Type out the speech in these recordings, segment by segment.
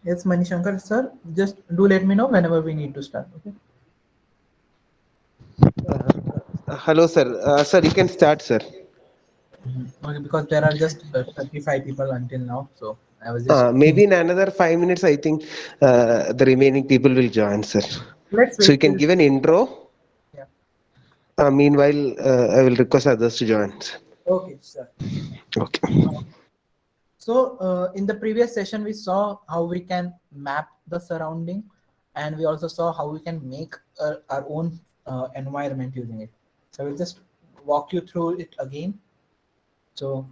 Yes, Manishankar sir, just do let me know whenever we need to start. Okay. Hello, sir. Sir, you can start, sir. Okay, because there are just 35 people until now, so I was just Maybe in another 5 minutes, I think the remaining people will join, sir. let's So you wait can till give an intro. yeah. Meanwhile, I will request others to join. Sir. Okay, sir. Okay. So in the previous session, we saw how we can map the surrounding, and we also saw how we can make our own environment using it. So we'll just walk you through it again. So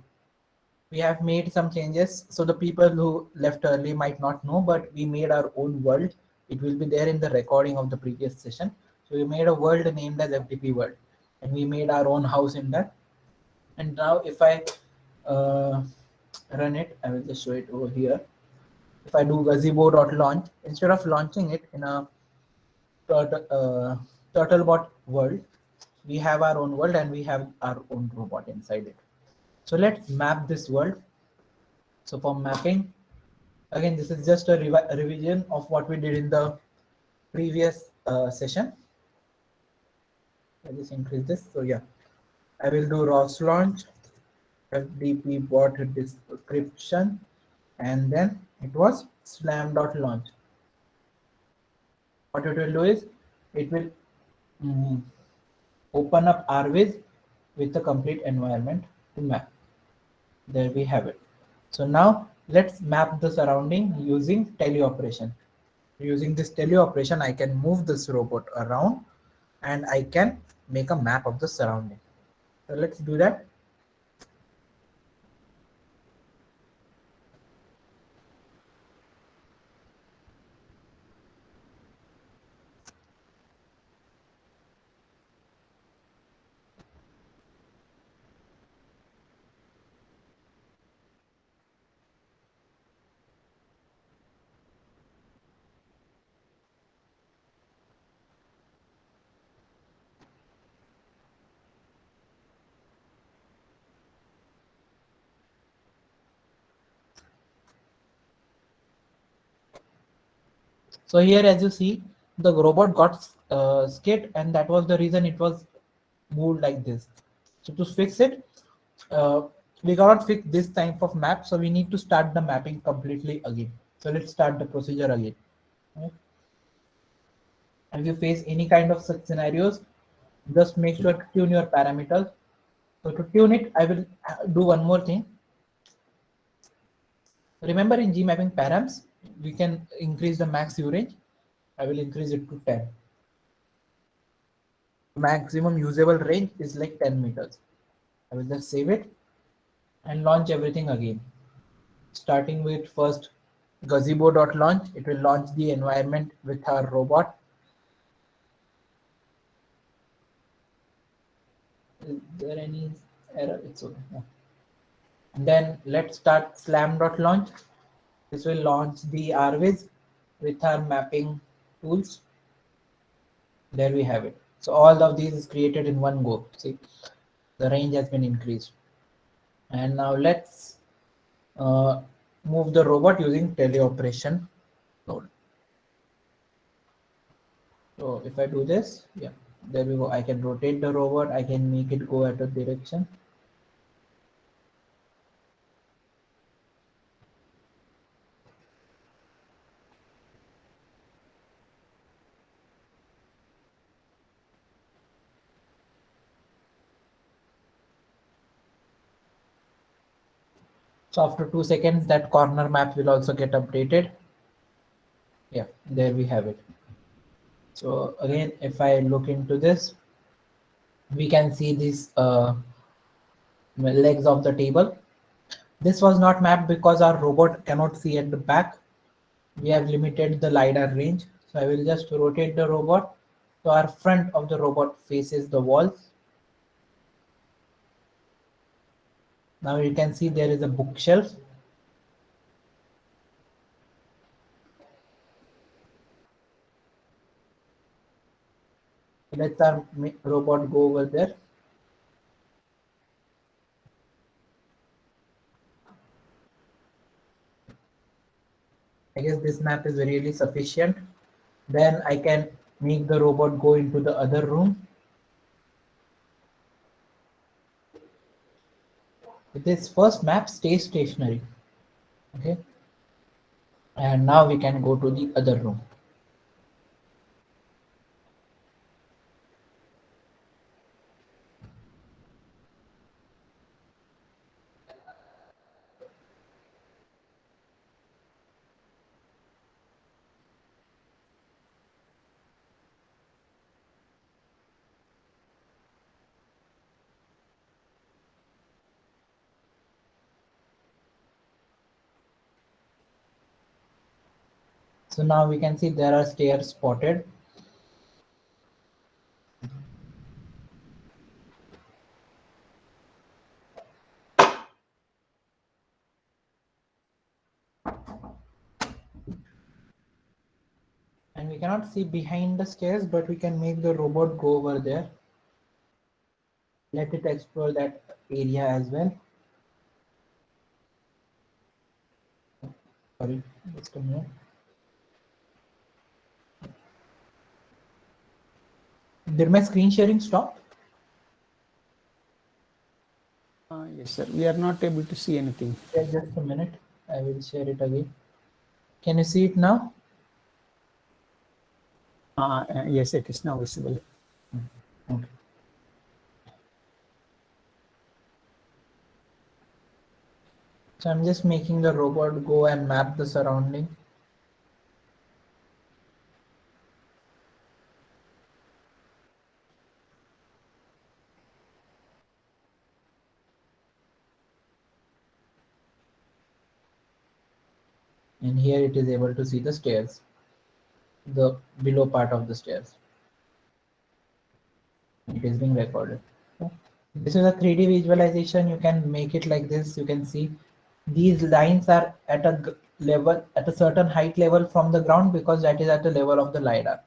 we have made some changes. So the people who left early might not know, but we made our own world. It will be there in the recording of the previous session. So we made a world named as FTP world, and we made our own house in that. And now if I uh, run it, I will just show it over here. If I do gazebo.launch, instead of launching it in a turtlebot world, we have our own world and we have our own robot inside it. So let's map this world. So for mapping, again, this is just a revision of what we did in the previous session. I just increase this. So yeah, I will do ROS launch, FDP bot description, and then it was slam.launch. What it will do is it will mm, open up RViz with the complete environment to map. There we have it. So now let's map the surrounding using teleoperation. Using this teleoperation, I can move this robot around and I can make a map of the surrounding. So let's do that. So here, as you see, the robot got skid, and that was the reason it was moved like this. So to fix it, uh, we cannot fix this type of map, so we need to start the mapping completely again. So let's start the procedure again. Right? If you face any kind of such scenarios, just make sure to tune your parameters. So to tune it, I will do one more thing. Remember in Gmapping params, we can increase the max view range. I will increase it to 10. Maximum usable range is like 10 meters. I will just save it and launch everything again. Starting with first gazebo.launch, it will launch the environment with our robot. Is there any error? It's okay. Yeah. And then let's start slam.launch. This will launch the RViz with our mapping tools. There we have it. So all of these is created in one go. See, the range has been increased. And now let's uh, move the robot using teleoperation node. So if I do this, yeah, there we go. I can rotate the robot. I can make it go at a direction. So after 2 seconds, that corner map will also get updated. Yeah, there we have it. So again, if I look into this, we can see these legs of the table. This was not mapped because our robot cannot see at the back. We have limited the LiDAR range. So I will just rotate the robot. So our front of the robot faces the walls. Now you can see there is a bookshelf. Let our robot go over there. I guess this map is really sufficient. Then I can make the robot go into the other room. This first map stays stationary. Okay. And now we can go to the other room. So now we can see there are stairs spotted. And we cannot see behind the stairs, but we can make the robot go over there. Let it explore that area as well. Sorry, just a minute. Did my screen sharing stop? Yes, sir. We are not able to see anything. Yeah, just a minute. I will share it again. Can you see it now? Yes, it is now visible. Okay. So I'm just making the robot go and map the surrounding. And here it is able to see the stairs, the below part of the stairs. It is being recorded. This is a 3D visualization. You can make it like this. You can see these lines are at a level, at a certain height level from the ground, because that is at the level of the LiDAR.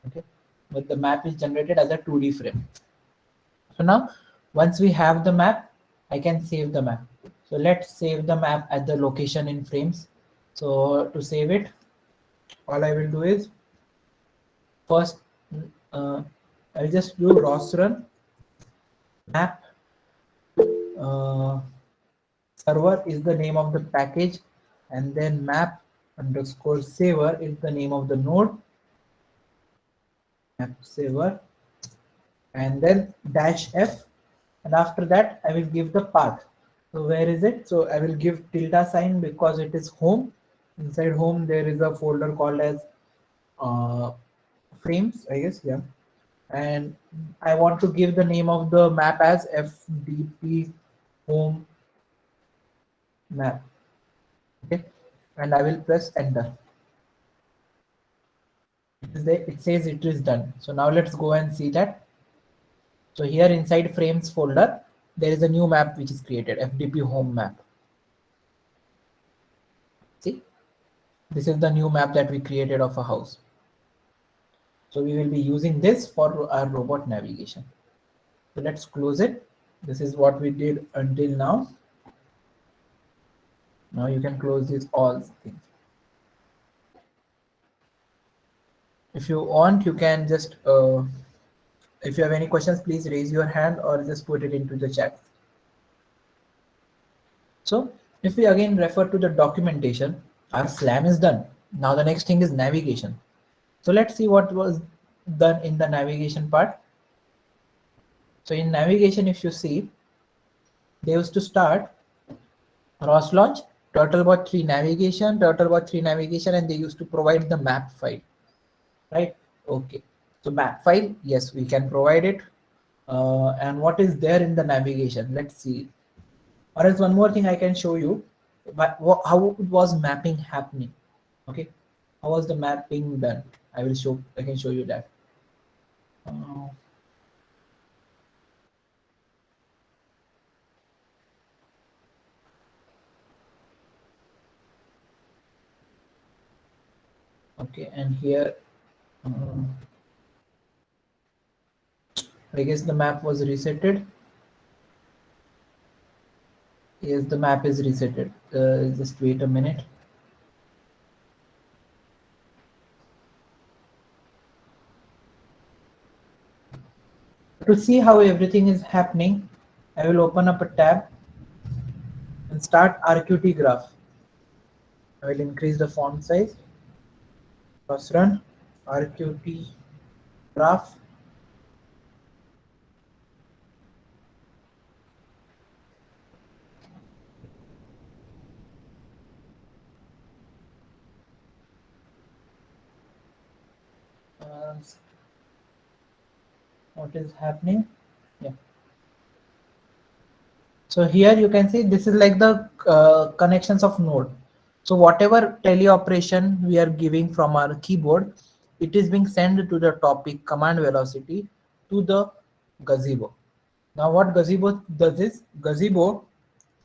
Okay, but the map is generated as a 2D frame. So now, once we have the map, I can save the map. So let's save the map at the location in frames. So to save it, all I will do is first, I'll just do ROS run map. Server is the name of the package, and then map underscore saver is the name of the node. Map saver, and then -f, and after that I will give the path. So where is it? So I will give tilde sign because it is home. Inside home there is a folder called as frames, I guess. Yeah. And I want to give the name of the map as FDP home map. Okay, and I will press enter. It says it is done. So now let's go and see that. So here inside frames folder, there is a new map which is created, FDP home map. See, this is the new map that we created of a house. So we will be using this for our robot navigation. So let's close it. This is what we did until now. Now you can close this all things. If you want, you can just, if you have any questions, please raise your hand or just put it into the chat. So if we again refer to the documentation, our SLAM is done. Now the next thing is navigation. So let's see what was done in the navigation part. So in navigation, if you see, they used to start ROS launch, Turtlebot 3 navigation, Turtlebot 3 navigation, and they used to provide the map file, right? Okay, so map file, yes, we can provide it. And what is there in the navigation? Let's see. Or else one more thing I can show you, but how was mapping happening? Okay, how was the mapping done? I can show you that. Okay, and here I guess the map was resetted. Yes, the map is resetted. Just wait a minute. To see how everything is happening, I will open up a tab and start RQT graph. I will increase the font size. First run RQT graph. What is happening? Yeah. So here you can see this is like the connections of node. So whatever teleoperation we are giving from our keyboard, it is being sent to the topic command velocity to the gazebo. Now what gazebo does is gazebo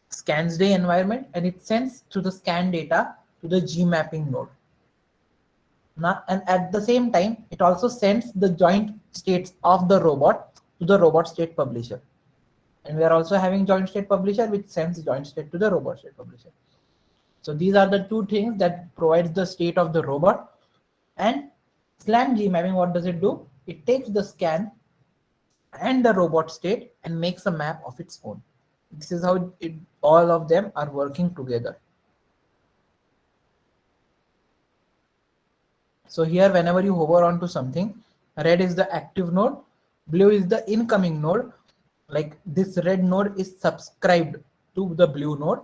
scans the environment and it sends to the scan data to the G mapping node. Now, and at the same time, it also sends the joint states of the robot to the robot state publisher. And we are also having joint state publisher, which sends joint state to the robot state publisher. So these are the two things that provides the state of the robot. And SLAM G mapping, what does it do? It takes the scan and the robot state and makes a map of its own. This is how all of them are working together. So here, whenever you hover onto something, red is the active node, blue is the incoming node. Like this red node is subscribed to the blue node,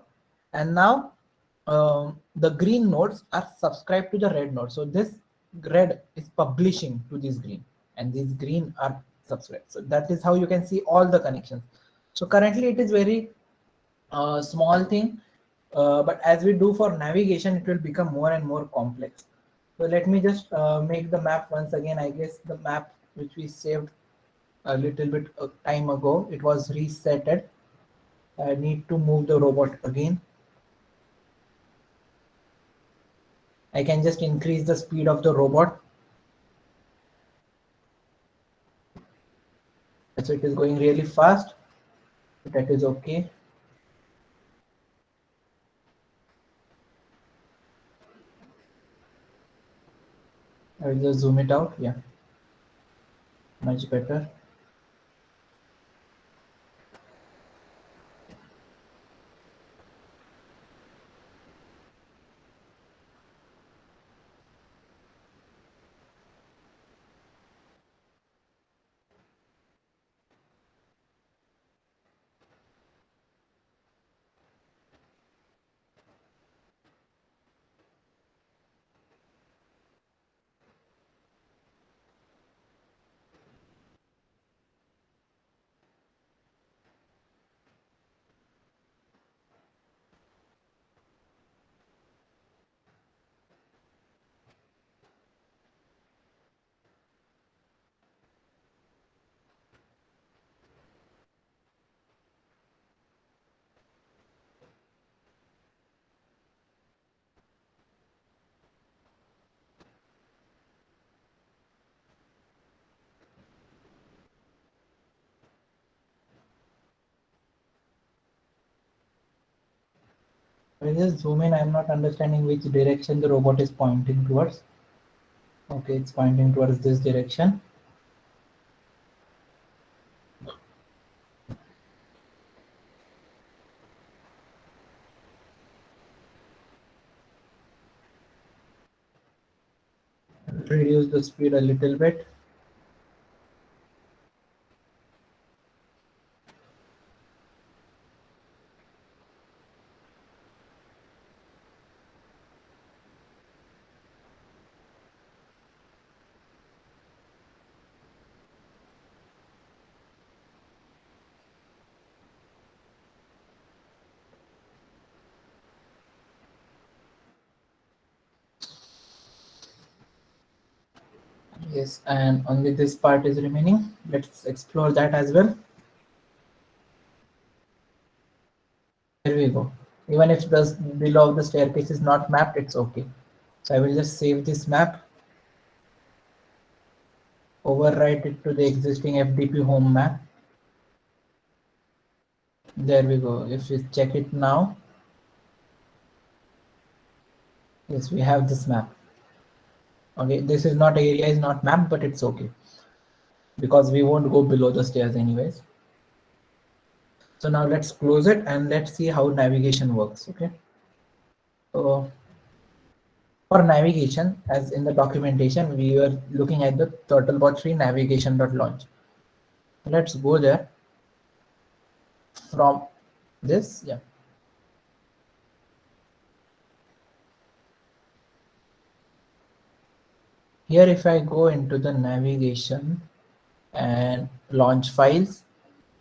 and now the green nodes are subscribed to the red node. So this red is publishing to this green, and these green are subscribed. So that is how you can see all the connections. So currently it is very small thing, but as we do for navigation, it will become more and more complex. So let me just make the map once again. I guess the map which we saved a little bit of time ago, it was resetted. I need to move the robot again. I can just increase the speed of the robot. So it is going really fast. That is okay. I will just zoom it out. Yeah, much better. I will just zoom in. I'm not understanding which direction the robot is pointing towards. Okay, it's pointing towards this direction. Reduce the speed a little bit. Yes, and only this part is remaining. Let's explore that as well. Here we go. Even if the below the staircase is not mapped, it's okay. So I will just save this map, overwrite it to the existing FDP home map. There we go. If we check it now, yes, we have this map. Okay, this is not area is not mapped, but it's okay. because we won't go below the stairs anyways. So now let's close it and let's see how navigation works. Okay. So for navigation, as in the documentation, we were looking at the Turtlebot 3 navigation.launch. Let's go there from this. Yeah. Here, if I go into the navigation and launch files,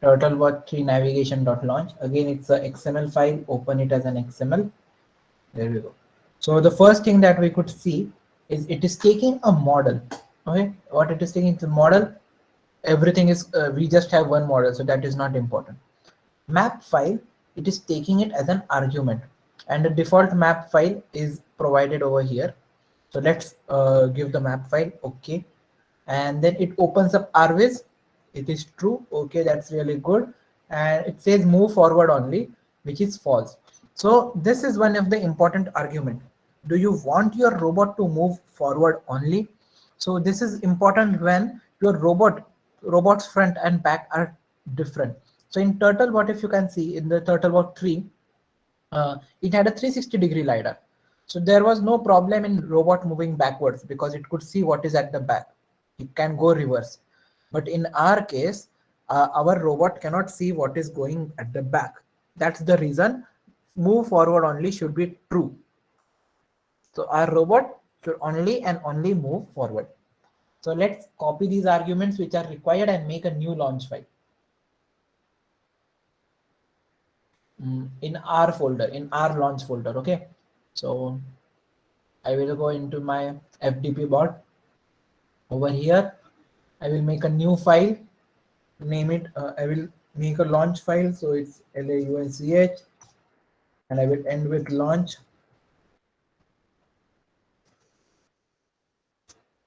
Turtlebot 3 navigation.launch, again, it's a XML file, open it as an XML. There we go. So the first thing that we could see is it is taking a model. Okay, what it is taking is a model. Everything is, we just have one model, so that is not important. Map file, it is taking it as an argument, and the default map file is provided over here. So let's give the map file. Okay, and then it opens up Arviz. It is true. Okay, that's really good. And it says move forward only, which is false. So this is one of the important argument. Do you want your robot to move forward only? So this is important when your robot's front and back are different. So in Turtlebot, if you can see in the Turtlebot 3, it had a 360-degree LiDAR. So there was no problem in robot moving backwards because it could see what is at the back. It can go reverse. But in our case, our robot cannot see what is going at the back. That's the reason move forward only should be true. So our robot should only and only move forward. So let's copy these arguments which are required and make a new launch file. In our folder, in our launch folder. Okay. So I will go into my FDP bot. Over here, I will make a new file, name it, I will make a launch file. So it's launch and I will end with launch.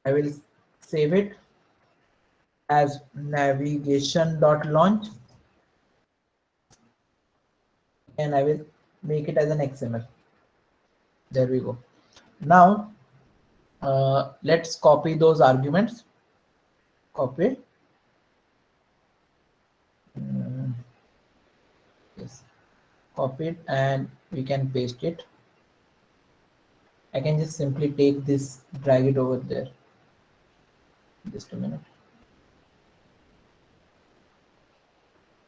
I will save it as navigation.launch and I will make it as an XML. There we go. Now let's copy those arguments. Copy. Yes, copy it and we can paste it. I can just simply take this, drag it over there. Just a minute.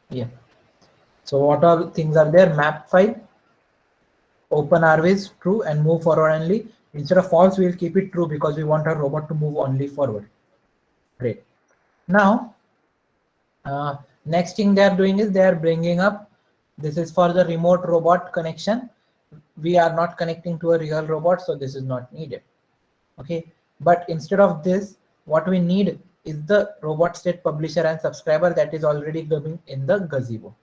Yeah. So what all things are there? Map file, open Arviz, true, and move forward only. Instead of false, we will keep it true because we want our robot to move only forward. Great. Now, next thing they are doing is they are bringing up, this is for the remote robot connection. We are not connecting to a real robot, so this is not needed. Okay, but instead of this, what we need is the robot state publisher and subscriber that is already coming in the gazebo.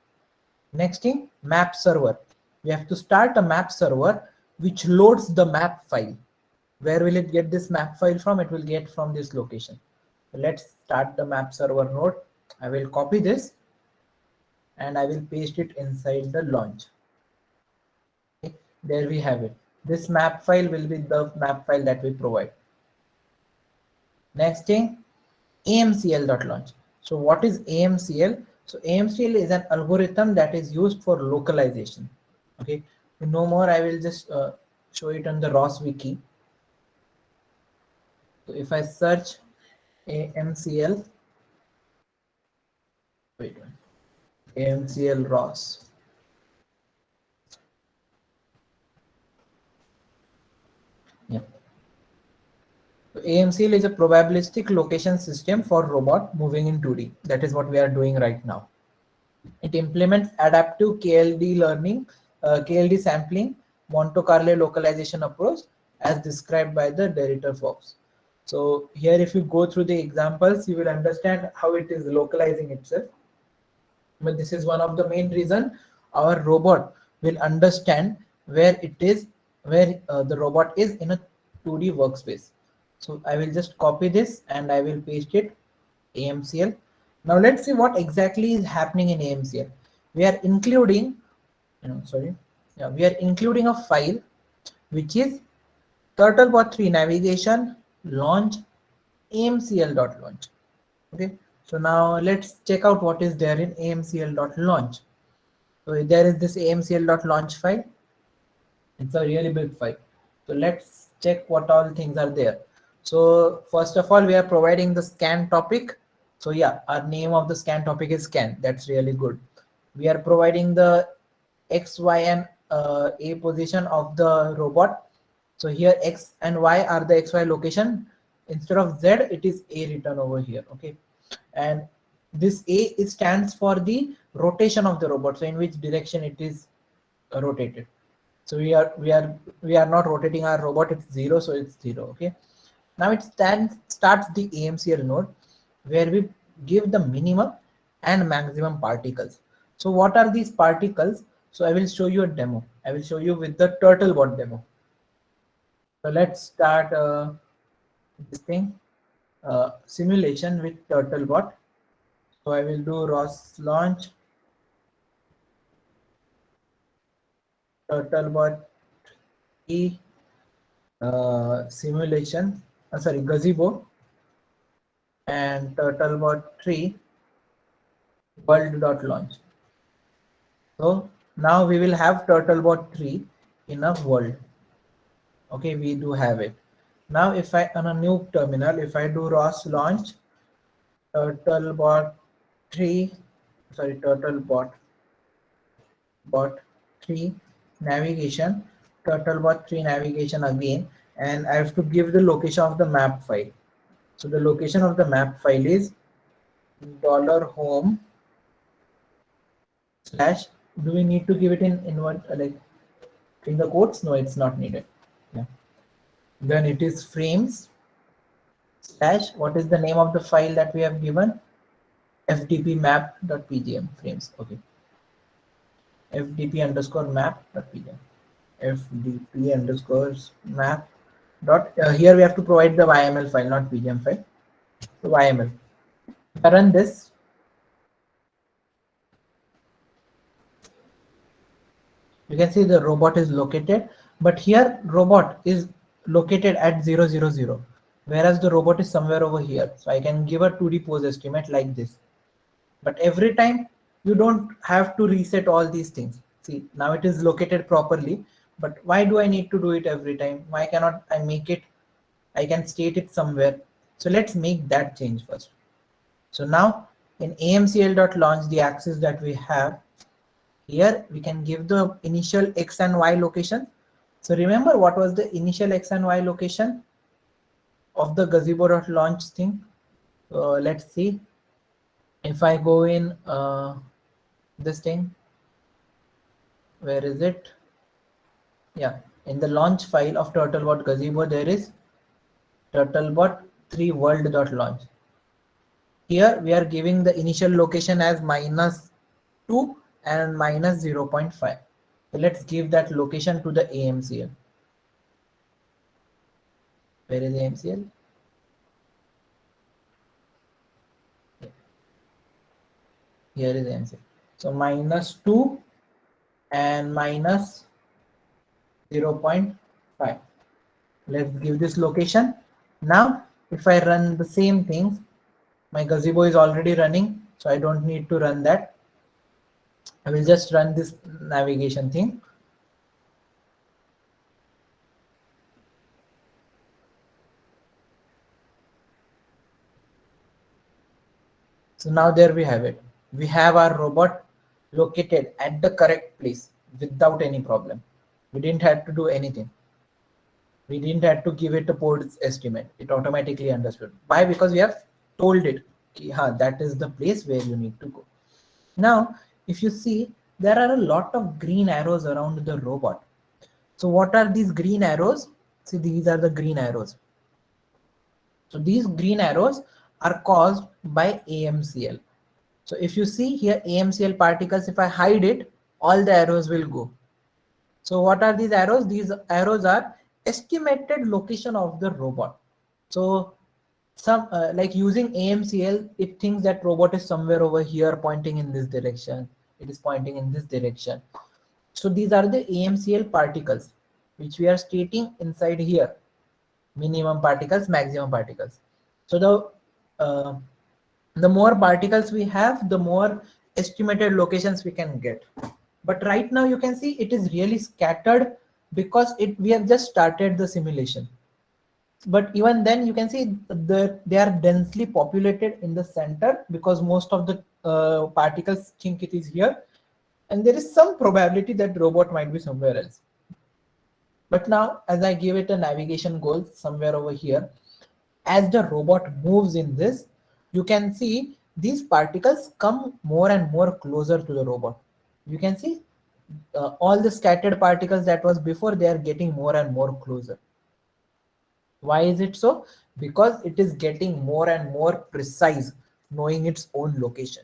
Next thing, map server. We have to start a map server which loads the map file. Where will it get this map file from? It will get from this location. So let's start the map server node. I will copy this and I will paste it inside the launch. Okay, there we have it. This map file will be the map file that we provide. Next thing, AMCL.launch. So what is AMCL? So AMCL is an algorithm that is used for localization. Okay, to know more, I will just show it on the ROS wiki. So if I search AMCL, wait, AMCL ROS. Yeah. So AMCL is a probabilistic location system for robot moving in 2D. That is what we are doing right now. It implements adaptive KLD learning, KLD sampling, Monte Carlo localization approach as described by the De Ruyter-Fox. So here, if you go through the examples, you will understand how it is localizing itself. But this is one of the main reasons our robot will understand where it is, where the robot is in a 2D workspace. So I will just copy this and I will paste it, AMCL. Now let's see what exactly is happening in AMCL. We are including, we are including a file which is Turtlebot 3 navigation launch AMCL.launch. Okay, So now let's check out what is there in amcl.launch. So there is this amcl.launch file. It's a really big file. So let's check what all things are there. So first of all, we are providing the scan topic. So yeah, our name of the scan topic is scan. That's really good. We are providing the X, Y, and A position of the robot. So here X and Y are the XY location. Instead of Z, it is A written over here. Okay. And this A stands for the rotation of the robot. So in which direction it is rotated. So we are not rotating our robot. It's 0, so it's 0. Okay. Now it starts the AMCL node where we give the minimum and maximum particles. So what are these particles? So I will show you a demo. I will show you with the Turtlebot demo. So let's start this thing simulation with Turtlebot. So I will do ROS launch Turtlebot E simulation. Sorry, Gazebo and Turtlebot 3 world.launch. So now we will have Turtlebot 3 in a world. Okay, we do have it. Now if I on a new terminal, if I do ROS launch Turtlebot 3, sorry, Turtlebot bot 3 navigation, Turtlebot 3 navigation again, and I have to give the location of the map file. So the location of the map file is $home slash, do we need to give it in what, like in the quotes? No, it's not needed. Yeah. Then it is frames slash, what is the name of the file that we have given? fdp map.pgm frames. Okay. fdp underscore map.pgm. fdp underscore map dot here we have to provide the YML file, not PGM file. So YML. If I run this, you can see the robot is located, but here robot is located at 0, 0, 0, whereas the robot is somewhere over here. So I can give a 2D pose estimate like this. But every time you don't have to reset all these things. See, now it is located properly, but why do I need to do it every time? Why cannot I make it? I can state it somewhere. So let's make that change first. So now in amcl.launch, the axis that we have here, we can give the initial X and Y location. So remember what was the initial X and Y location of the gazebo.launch thing? Let's see. If I go in this thing, where is it? Yeah, in the launch file of Turtlebot Gazebo, there is Turtlebot 3 world.launch. Here we are giving the initial location as -2 and -0.5. So let's give that location to the AMCL. Where is AMCL? Here is AMCL. So -2 and -0.5. Let's give this location. Now, if I run the same things, my gazebo is already running, so I don't need to run that. I will just run this navigation thing. So now there we have it. We have our robot located at the correct place without any problem. We didn't have to do anything. We didn't have to give it a pose estimate. It automatically understood. Why? Because we have told it, that is the place where you need to go. Now, if you see, there are a lot of green arrows around the robot. So what are these green arrows? See, these are the green arrows. So these green arrows are caused by AMCL. So if you see here AMCL particles, if I hide it, all the arrows will go. So what are these arrows? These arrows are estimated location of the robot. So some like using AMCL, it thinks that robot is somewhere over here pointing in this direction. It is pointing in this direction. So these are the AMCL particles, which we are stating inside here. Minimum particles, maximum particles. So the The more particles we have, the more estimated locations we can get. But right now you can see it is really scattered because we have just started the simulation. But even then you can see they are densely populated in the center because most of the particles think it is here, and there is some probability that robot might be somewhere else. But now as I give it a navigation goal somewhere over here, as the robot moves in this, you can see these particles come more and more closer to the robot. You can see all the scattered particles that was before, they are getting more and more closer. Why is it so? Because it is getting more and more precise, knowing its own location.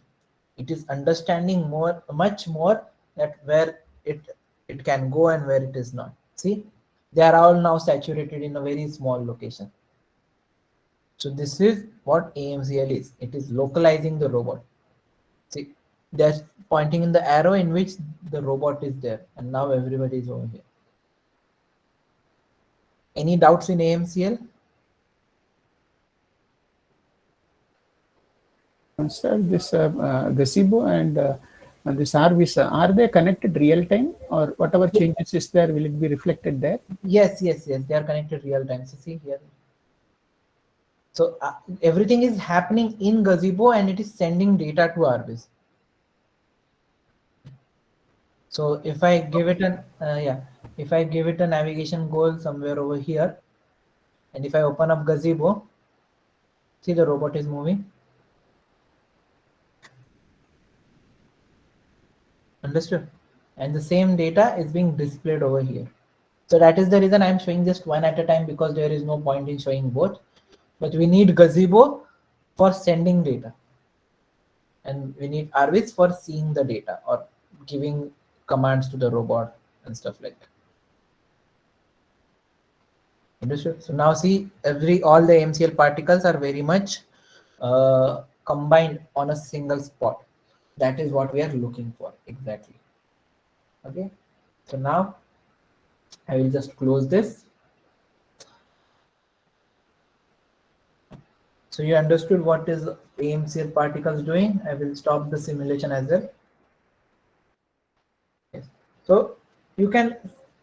It is understanding much more that where it can go and where it is not. See, they are all now saturated in a very small location. So this is what AMCL is. It is localizing the robot. See, they're pointing in the arrow in which the robot is there, and now everybody is over here. Any doubts in AMCL? Sir, this gazebo and this RVs, are they connected real time, or whatever changes is there, will it be reflected there? Yes, they are connected real time. So see here. So everything is happening in gazebo and it is sending data to RVs. So if I give it an if I give it a navigation goal somewhere over here, and if I open up gazebo, see the robot is moving. Understood? And the same data is being displayed over here. So that is the reason I'm showing just one at a time, because there is no point in showing both. But we need gazebo for sending data, and we need RVs for seeing the data or giving commands to the robot and stuff like that. Understood? So now see, all the MCL particles are very much combined on a single spot. That is what we are looking for exactly. Okay, so now I will just close this. So you understood what is AMCL particles doing. I will stop the simulation as well. Yes. So you can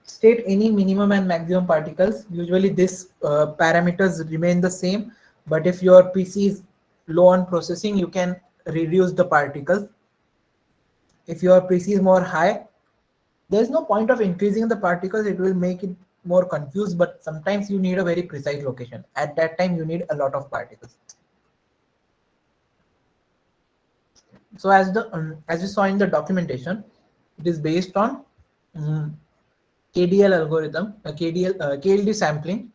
state any minimum and maximum particles. Usually this parameters remain the same, but if your PC is low on processing, you can reduce the particles. If your PC is more high, there's no point of increasing the particles. It will make it more confused, but sometimes you need a very precise location. At that time, you need a lot of particles. So as you saw in the documentation, it is based on KDL algorithm, KLD sampling.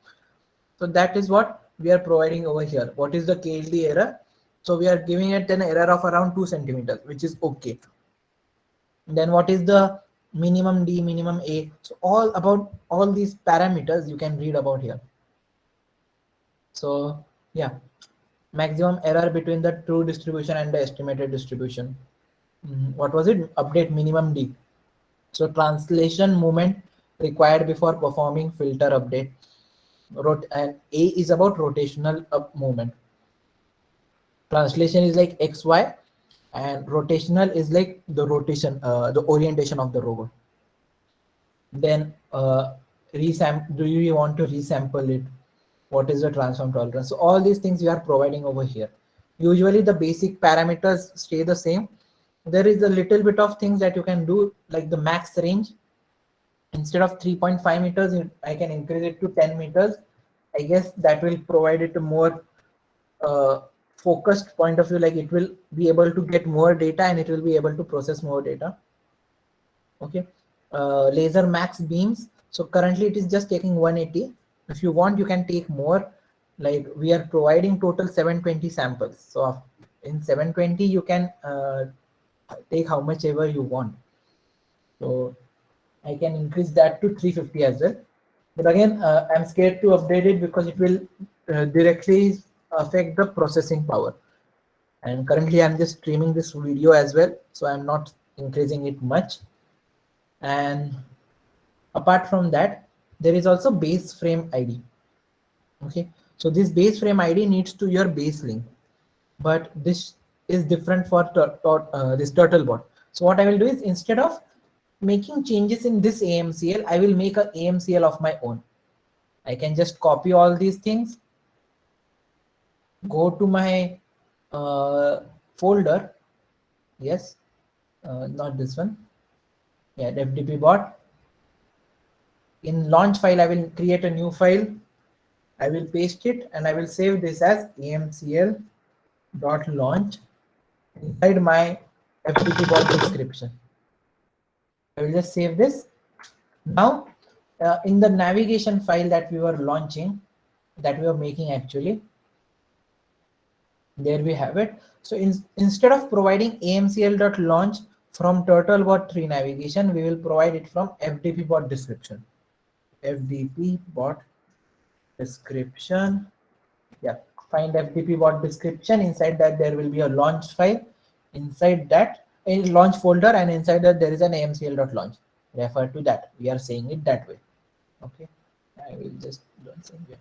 So that is what we are providing over here. What is the KLD error? So we are giving it an error of around 2 centimeters, which is okay. Then what is the minimum D, minimum A? So all these parameters you can read about here. So yeah, maximum error between the true distribution and the estimated distribution. What was it? Update minimum D. So translation moment required before performing filter update. And A is about rotational up movement. Translation is like XY, and rotational is like the rotation, the orientation of the robot. Then do you want to resample it? What is the transform tolerance? So all these things you are providing over here. Usually the basic parameters stay the same. There is a little bit of things that you can do, like the max range. Instead of 3.5 meters, I can increase it to 10 meters. I guess that will provide it a more focused point of view, like it will be able to get more data and it will be able to process more data. Okay. Laser max beams. So currently it is just taking 180. If you want, you can take more. Like we are providing total 720 samples. So in 720, you can take how much ever you want. So I can increase that to 350 as well. But again, I'm scared to update it because it will directly affect the processing power. And currently I'm just streaming this video as well, so I'm not increasing it much. And apart from that, there is also base frame ID. Okay, so this base frame ID needs to your base link, but this is different for this Turtlebot. So what I will do is, instead of making changes in this AMCL, I will make a AMCL of my own. I can just copy all these things, go to my folder. Yes, not this one. Yeah, FDP bot. In launch file, I will create a new file. I will paste it and I will save this as amcl.launch inside my FTP bot description. I will just save this. Now, in the navigation file that we were launching, that we were making actually, there we have it. So instead of providing amcl.launch from Turtlebot 3 navigation, we will provide it from FDP bot description. FDP bot description. Yeah, find FDP bot description. Inside that there will be a launch file. Inside that a launch folder, and inside that there is an amcl.launch. Refer to that. We are saying it that way. Okay, I will just do the same way.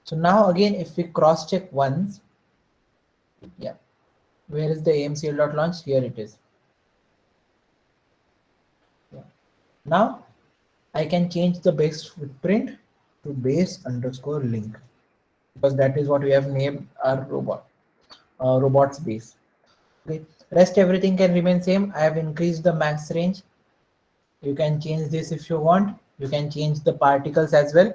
So now again, if we cross check once, yeah, where is the amcl.launch? Here it is. Yeah. Now I can change the base footprint to base_link, because that is what we have named our robot's base. Okay, rest everything can remain same. I have increased the max range. You can change this if you want. You can change the particles as well,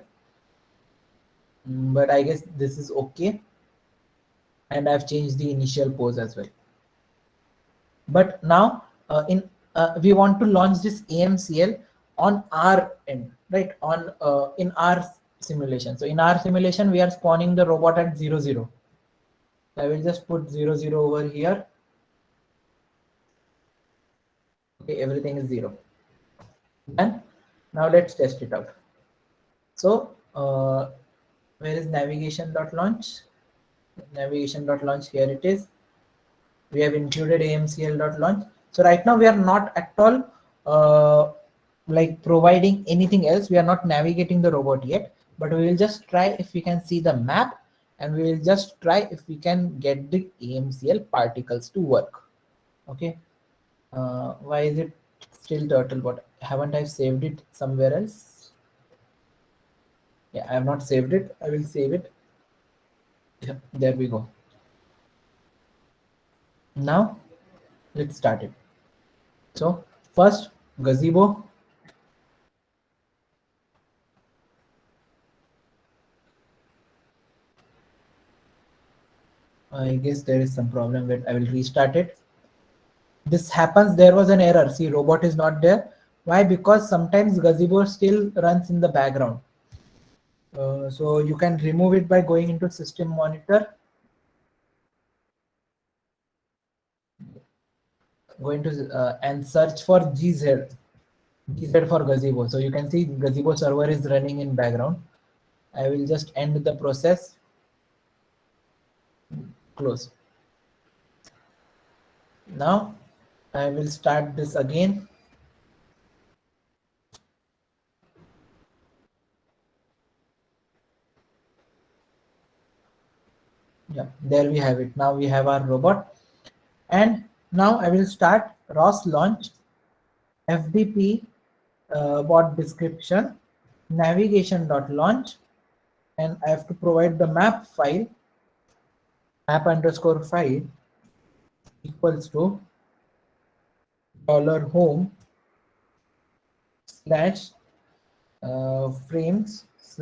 but I guess this is okay. And I've changed the initial pose as well. But now we want to launch this AMCL on our end, right? On in our simulation. So in our simulation, we are spawning the robot at 0, 0. I will just put 0, 0 over here. Okay, everything is 0. And now let's test it out. So where is navigation.launch? Navigation.launch, here it is. We have included amcl.launch. So right now we are not at all like providing anything else. We are not navigating the robot yet, but we will just try if we can see the map, and we will just try if we can get the AMCL particles to work. Okay, why is it still Turtlebot? Haven't I saved it somewhere else? Yeah, I have not saved it. I will save it. Yeah, there we go. Now let's start it. So first, gazebo. I guess there is some problem with, I will restart it. This happens, there was an error. See, robot is not there. Why? Because sometimes gazebo still runs in the background. So you can remove it by going into system monitor. Going to and search for GZ for gazebo. So you can see gazebo server is running in background. I will just end the process. Close. Now I will start this again. Yeah, there we have it. Now we have our robot, and now I will start ROS launch FDP bot description navigation.launch, and I have to provide the map file, map_file equals to $home / frames /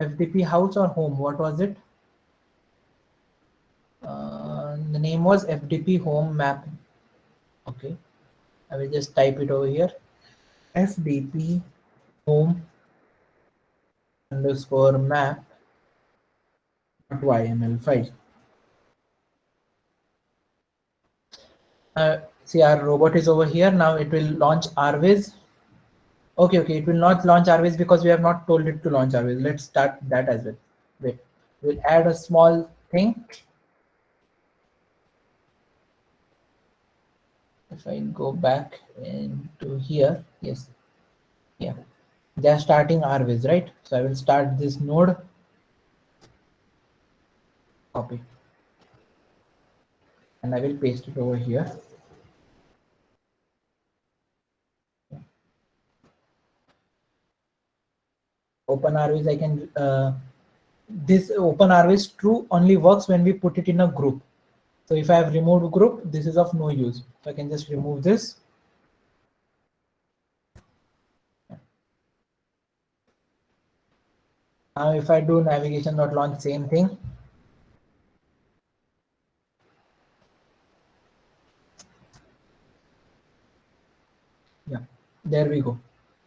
FDP house or home. What was it? The name was FDP home map. Okay, I will just type it over here. FDP home _map .yml file. See, our robot is over here. Now it will launch RViz. Okay, it will not launch RViz because we have not told it to launch RViz. Let's start that as well. Wait, we'll add a small thing. If I go back into here, yes, yeah, they are starting RViz, right? So I will start this node, copy. and I will paste it over here. OpenRVs, I can this OpenRVs true only works when we put it in a group. So if I have removed group, this is of no use. So I can just remove this. Now if I do navigation.launch, same thing. Yeah, there we go.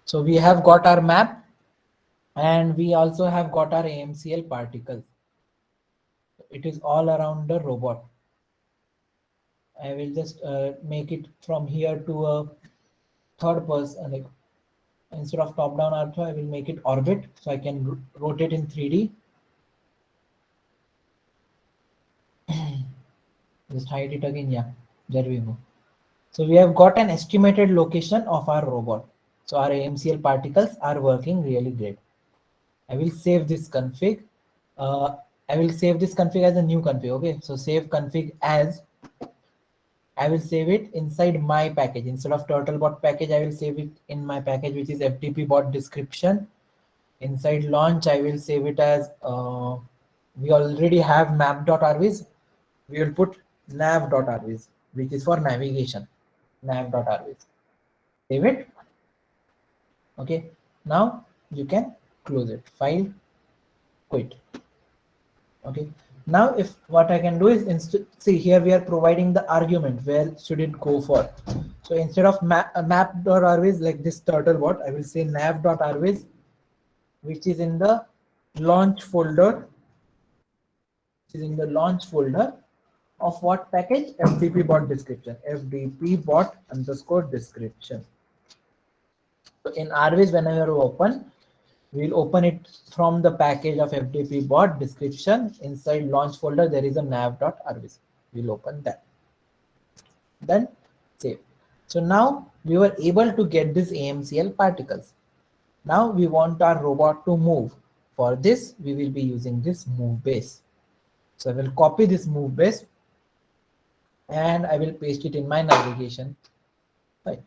So we have got our map, and we also have got our AMCL particles. It is all around the robot. I will just make it from here to a third person, like instead of top down ortho, I will make it orbit, so I can rotate in 3D. Just hide it again. Yeah, there we go. So we have got an estimated location of our robot. So our AMCL particles are working really great. I will save this config. I will save this config as a new config. Okay, so save config as. I will save it inside my package. Instead of TurtleBot package, I will save it in my package, which is FTP-bot description. Inside launch, I will save it as, we already have map.rvs. We will put nav.rvs, which is for navigation, nav.rvs. Save it. Okay, now you can close it. File, quit. Okay, now if what I can do is see here we are providing the argument where should it go for. So instead of map.rvs like this TurtleBot, I will say nav.rvs, which is in the launch folder. Is in the launch folder of what package? FTP bot description. FTP bot underscore description. So in RVs, whenever we open, we'll open it from the package of FTP bot description. Inside launch folder, there is a nav.rvs. We'll open that. Then save. So now we were able to get this AMCL particles. Now we want our robot to move. For this, we will be using this move base. So I will copy this move base and I will paste it in my navigation. Right.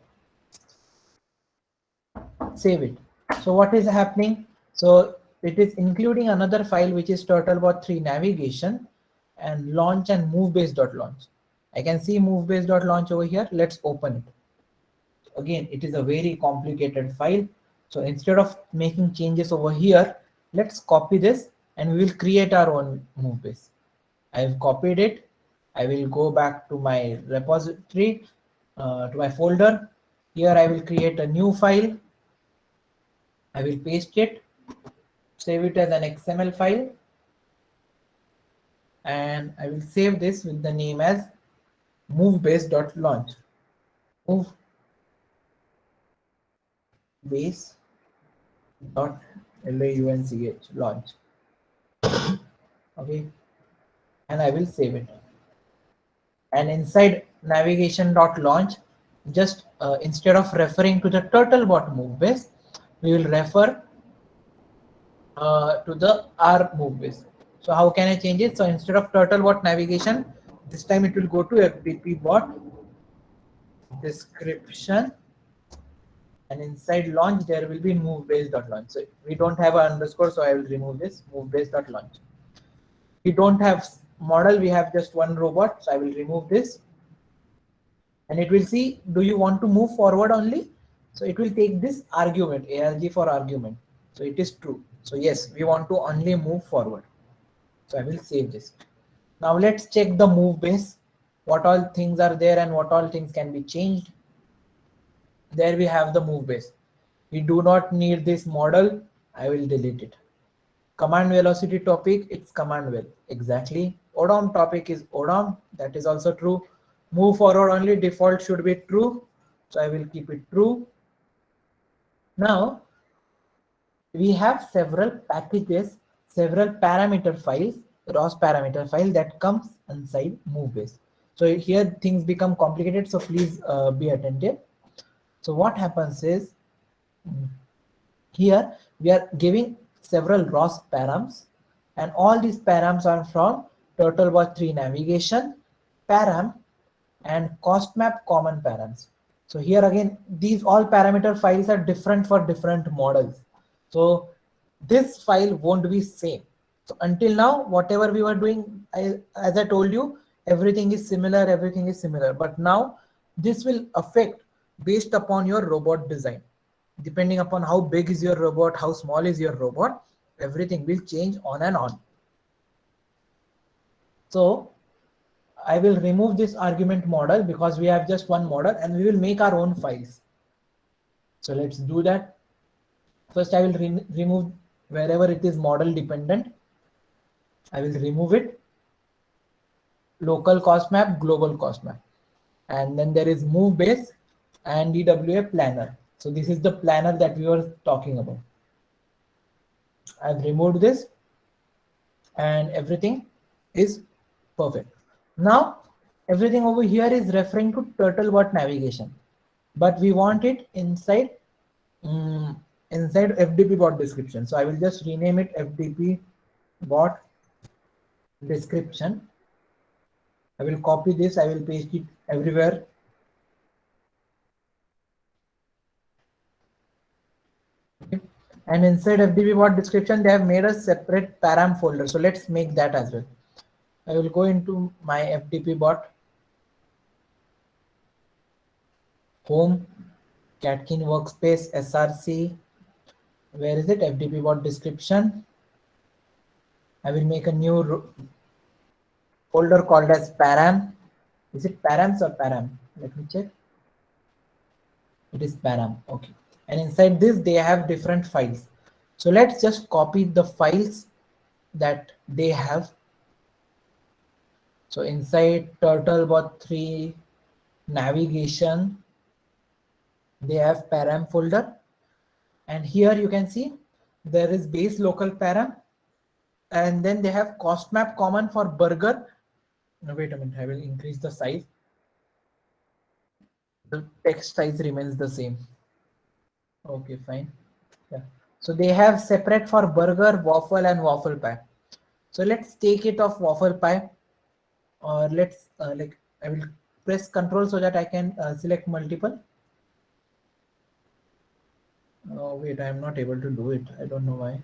Save it. So what is happening? So it is including another file which is TurtleBot3 navigation and launch and move base.launch. I can see move base.launch over here. Let's open it. Again, it is a very complicated file. So instead of making changes over here, let's copy this and we will create our own move base. I've copied it. I will go back to my repository, to my folder. Here I will create a new file. I will paste it, save it as an XML file, and I will save this with the name as movebase.launch. Move base.launch launch. Okay, and I will save it. And inside navigation.launch, just instead of referring to the TurtleBot move base, we will refer to the R move base. So how can I change it? So instead of TurtleBot navigation, this time it will go to FTP bot description, and inside launch there will be move base.launch. So we don't have an underscore, so I will remove this move base.launch. We don't have model, we have just one robot, so I will remove this, and it will see, do you want to move forward only? So it will take this argument, ARG for argument. So it is true. So yes, we want to only move forward. So I will save this. Now let's check the move base, what all things are there and what all things can be changed. There we have the move base. We do not need this model. I will delete it. Command velocity topic, it's command vel. Exactly. ODOM topic is ODOM. That is also true. Move forward only, default should be true. So I will keep it true. Now we have several packages, several parameter files, ROS parameter file that comes inside move base. So here things become complicated. So please be attentive. So what happens is, here we are giving several ROS params, and all these params are from TurtleBot3 navigation param and cost map common params. So here again, these all parameter files are different for different models. So this file won't be same. So until now, whatever we were doing, as I told you, everything is similar. But now this will affect based upon your robot design. Depending upon how big is your robot, how small is your robot, everything will change on and on. So I will remove this argument model because we have just one model and we will make our own files. So let's do that. First, I will remove wherever it is model dependent. I will remove it. Local cost map, global cost map. And then there is move base and DWA planner. So this is the planner that we were talking about. I've removed this and everything is perfect. Now everything over here is referring to Turtlebot navigation, but we want it inside FDP bot description. So I will just rename it FDP bot description. I will copy this, I will paste it everywhere. Okay. And inside FDP bot description, they have made a separate param folder. So let's make that as well. I will go into my FDP bot, home, Catkin workspace, SRC. Where is it? FDP bot description. I will make a new folder called as param. Is it params or param? Let me check. It is param. Okay. And inside this, they have different files. So let's just copy the files that they have. So inside Turtlebot 3 navigation, they have param folder. And here you can see there is base local param. And then they have cost map common for burger. No, wait a minute, I will increase the size. The text size remains the same. Okay, fine. Yeah. So they have separate for burger, waffle and waffle pie. So let's take it off waffle pie, or let's I will press Control so that I can select multiple. Oh wait, I am not able to do it. I don't know why.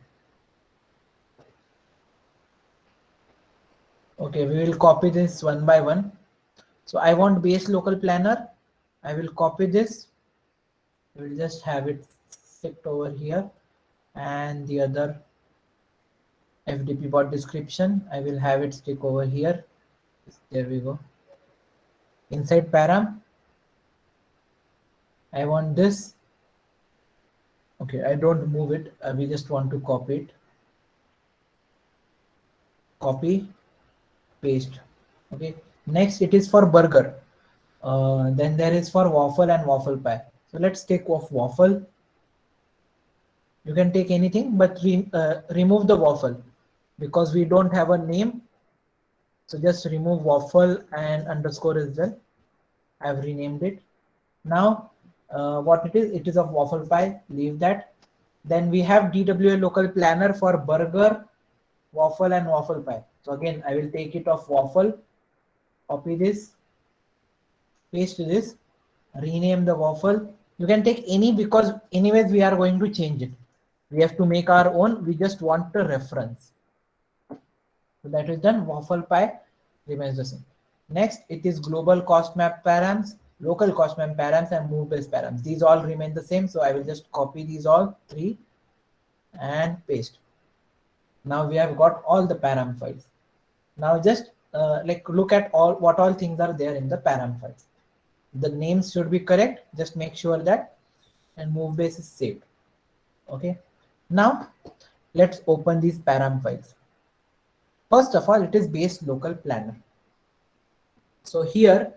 Okay, we will copy this one by one. So I want base local planner. I will copy this. We will just have it stick over here, and the other FDP bot description, I will have it stick over here. There we go. Inside param, I want this. Okay, I don't move it. We just want to copy it. Copy, paste. Okay. Next, it is for burger. Then there is for waffle and waffle pie. So let's take off waffle. You can take anything, but remove the waffle because we don't have a name. So just remove waffle and underscore as well. I've renamed it. Now, what it is of waffle pie, leave that. Then we have DWA local planner for burger, waffle and waffle pie. So again, I will take it off waffle, copy this, paste this, rename the waffle. You can take any because anyways we are going to change it. We have to make our own. We just want the reference. So that is done. Waffle pie remains the same. Next, it is global cost map params, local cost map params and move base params. These all remain the same. So I will just copy these all three and paste. Now we have got all the param files. Now just look at what all things are there in the param files. The names should be correct. Just make sure that, and move base is saved. Okay. Now let's open these param files. First of all, it is base local planner. So here,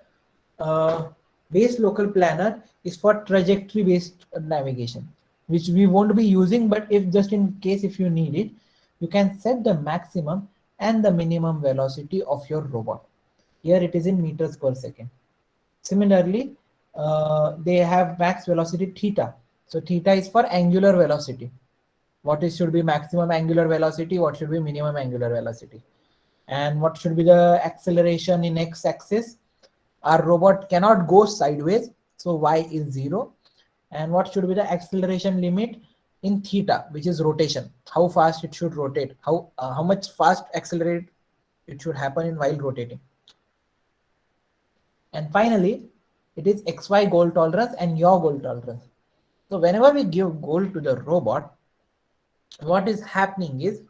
base local planner is for trajectory based navigation, which we won't be using, but if just in case if you need it, you can set the maximum and the minimum velocity of your robot. Here it is in meters per second. Similarly, they have max velocity theta. So theta is for angular velocity. What should be maximum angular velocity? What should be minimum angular velocity? And what should be the acceleration in x-axis? Our robot cannot go sideways, so y is 0. And what should be the acceleration limit in theta, which is rotation? How fast it should rotate? How much fast accelerate it should happen in while rotating? And finally, it is XY goal tolerance and yaw goal tolerance. So whenever we give goal to the robot, what is happening is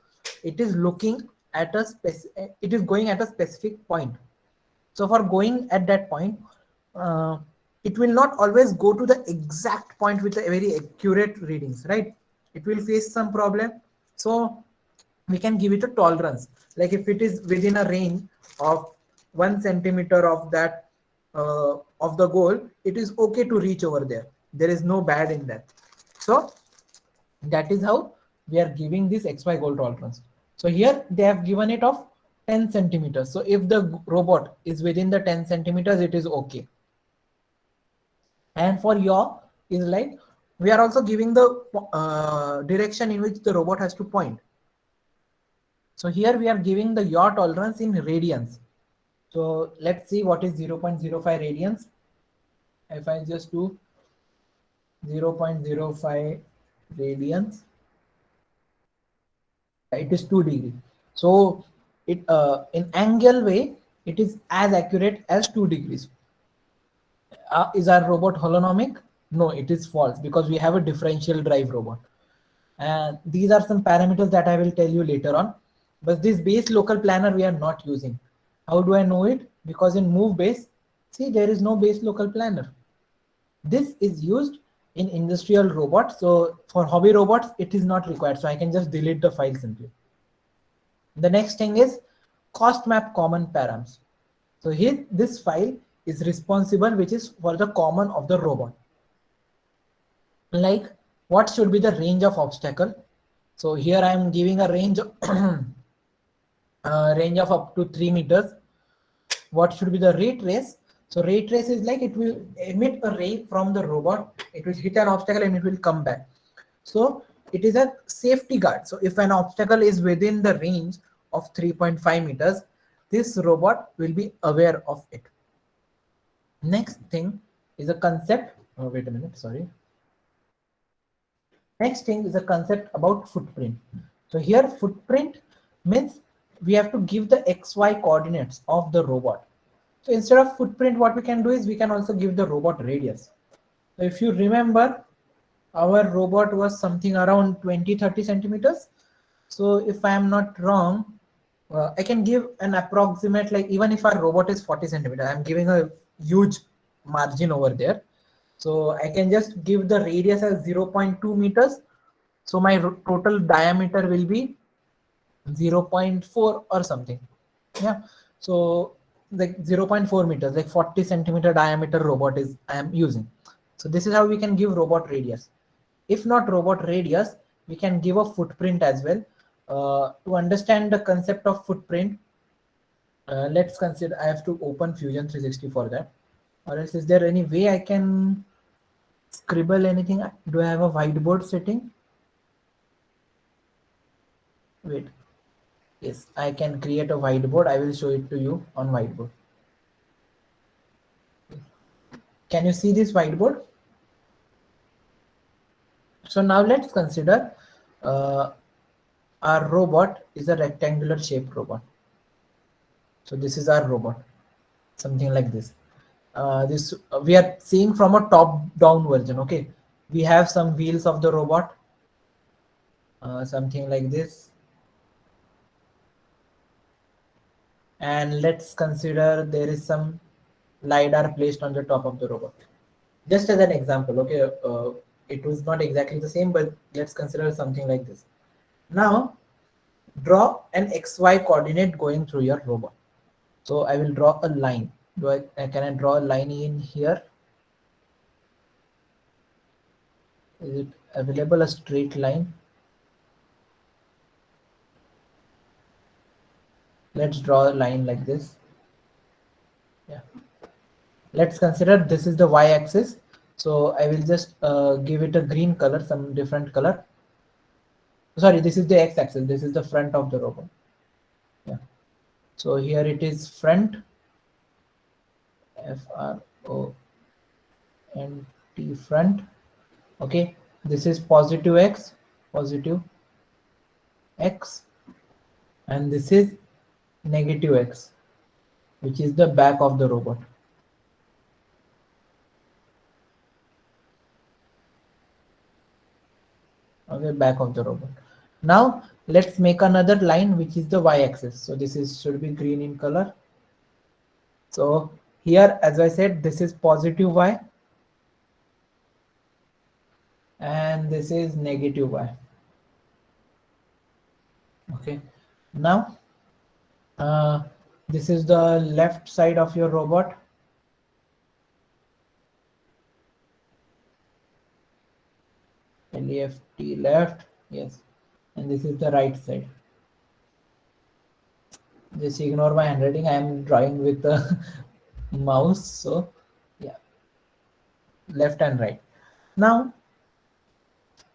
it is looking at it is going at a specific point. So for going at that point, it will not always go to the exact point with the very accurate readings, right? It will face some problem. So we can give it a tolerance. Like if it is within a range of 1 centimeter of that of the goal, it is okay to reach over there. There is no bad in that. So that is how we are giving this XY goal tolerance. So here they have given it of 10 centimeters. So if the robot is within the 10 centimeters, it is okay. And for yaw is like, we are also giving the direction in which the robot has to point. So here we are giving the yaw tolerance in radians. So let's see what is 0.05 radians. If I just do 0.05 radians, it is 2 degrees. So it in angle way, it is as accurate as 2 degrees. Is our robot holonomic? No, it is false because we have a differential drive robot. And these are some parameters that I will tell you later on. But this base local planner we are not using. How do I know it? Because in move base, see, there is no base local planner. This is used in industrial robots. So for hobby robots, it is not required. So I can just delete the file simply. The next thing is cost map common params. So here this file is responsible, which is for the common of the robot. Like what should be the range of obstacle? So here I am giving a range range of up to 3 meters. What should be the ray trace? So ray trace is like it will emit a ray from the robot. It will hit an obstacle and it will come back. So it is a safety guard. So if an obstacle is within the range of 3.5 meters, this robot will be aware of it. Next thing is a concept. Oh, wait a minute, sorry. Next thing is a concept about footprint. So here footprint means we have to give the XY coordinates of the robot. So instead of footprint, what we can do is we can also give the robot radius. So if you remember, our robot was something around 20-30 centimeters. So if I am not wrong, I can give an approximate, like even if our robot is 40 centimeters, I'm giving a huge margin over there. So I can just give the radius as 0.2 meters. So my total diameter will be 0.4 or something. Yeah. So like 0.4 meters, like 40 centimeter diameter robot is I am using. So this is how we can give robot radius. If not robot radius, we can give a footprint as well. To understand the concept of footprint, let's consider, I have to open Fusion 360 for that. Or else is there any way I can scribble anything? Do I have a whiteboard setting? Wait. Yes, I can create a whiteboard. I will show it to you on whiteboard. Can you see this whiteboard? So now let's consider our robot is a rectangular shaped robot. So this is our robot, something like this. This we are seeing from a top down version. Okay, we have some wheels of the robot, something like this. And let's consider there is some LiDAR placed on the top of the robot. Just as an example, okay, it was not exactly the same, but let's consider something like this. Now, draw an XY coordinate going through your robot. So I will draw a line. Can I draw a line in here? Is it available, a straight line? Let's draw a line like this. Yeah. Let's consider this is the y-axis. So I will just give it a green color, some different color. Sorry, this is the x-axis. This is the front of the robot. Yeah. So here it is front, F-R-O-N-T, front. Okay, this is positive X, and this is negative X, which is the back of the robot. Okay, back of the robot. Now let's make another line which is the y-axis. So this is should be green in color. So here, as I said, this is positive y and this is negative y. Okay, now this is the left side of your robot. Left, left, yes, and this is the right side. Just ignore my handwriting, I am drawing with the mouse. So yeah, left and right. Now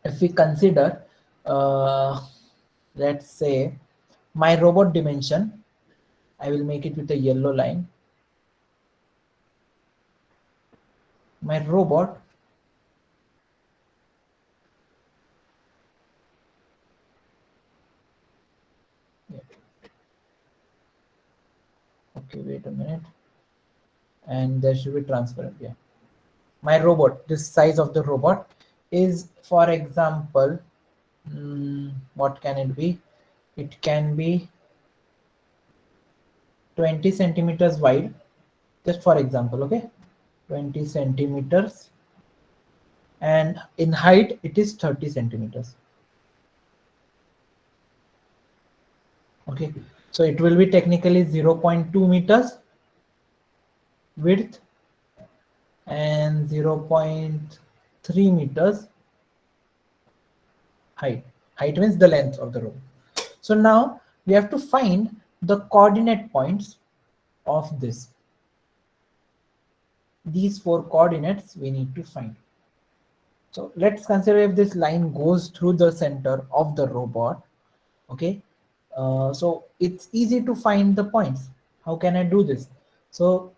if we consider let's say my robot dimension, I will make it with a yellow line. My robot okay, wait a minute, and there should be transparent. Yeah, my robot, this size of the robot is, for example, what can it be? It can be 20 centimeters wide, just for example. Okay, 20 centimeters, and in height it is 30 centimeters. Okay, so it will be technically 0.2 meters width and 0.3 meters height. Height means the length of the robot. So now we have to find the coordinate points of this. These 4 coordinates we need to find. So let's consider if this line goes through the center of the robot. Okay, so it's easy to find the points. How can I do this? So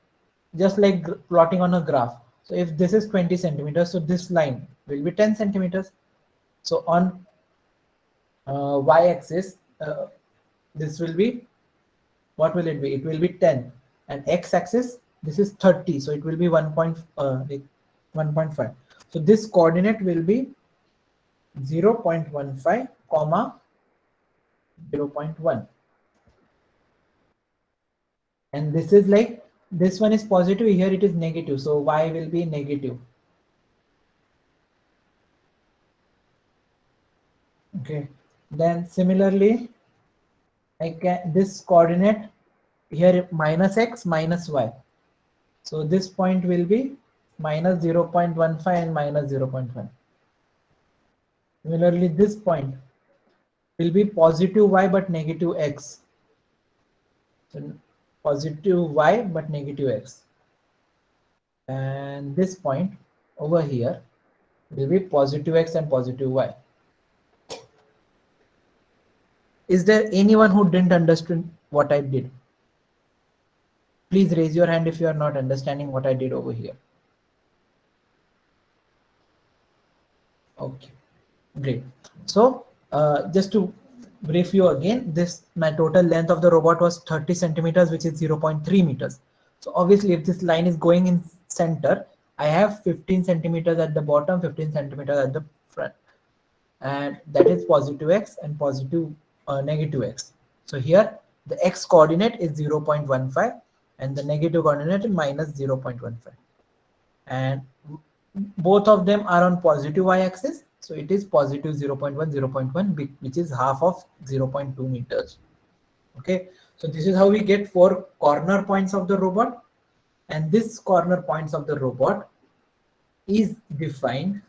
just like plotting on a graph. So if this is 20 centimeters, so this line will be 10 centimeters. So on y-axis, this will be, what will it be? It will be 10, and x-axis, this is 30, so it will be 1.5. So this coordinate will be 0.15 comma 0.1, and this is like, this one is positive, here it is negative, so y will be negative. Okay, then similarly I can, this coordinate here minus x minus y, so this point will be minus 0.15 and minus 0.1. Similarly, this point will be positive y but negative x, so positive y but negative x, and this point over here will be positive x and positive y. Is there anyone who didn't understand what I did? Please raise your hand if you are not understanding what I did over here. Okay, great. So just to brief you again, this, my total length of the robot was 30 centimeters, which is 0.3 meters. So obviously if this line is going in center, I have 15 centimeters at the bottom, 15 centimeters at the front, and that is positive x and positive negative x. So here the x coordinate is 0.15 and the negative coordinate is minus 0.15, and both of them are on positive y-axis, so it is positive 0.1, 0.1, which is half of 0.2 meters. Okay, so this is how we get 4 corner points of the robot, and this corner points of the robot is defined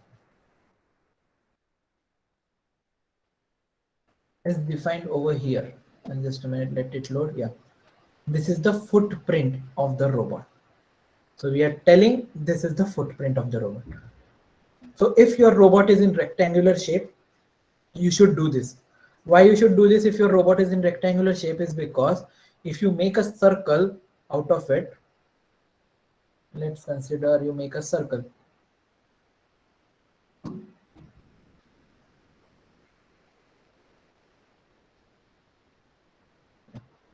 over here. And just a minute, let it load. Yeah, this is the footprint of the robot. So we are telling this is the footprint of the robot. So if your robot is in rectangular shape, you should do this. Why you should do this if your robot is in rectangular shape is because if you make a circle out of it, let's consider you make a circle.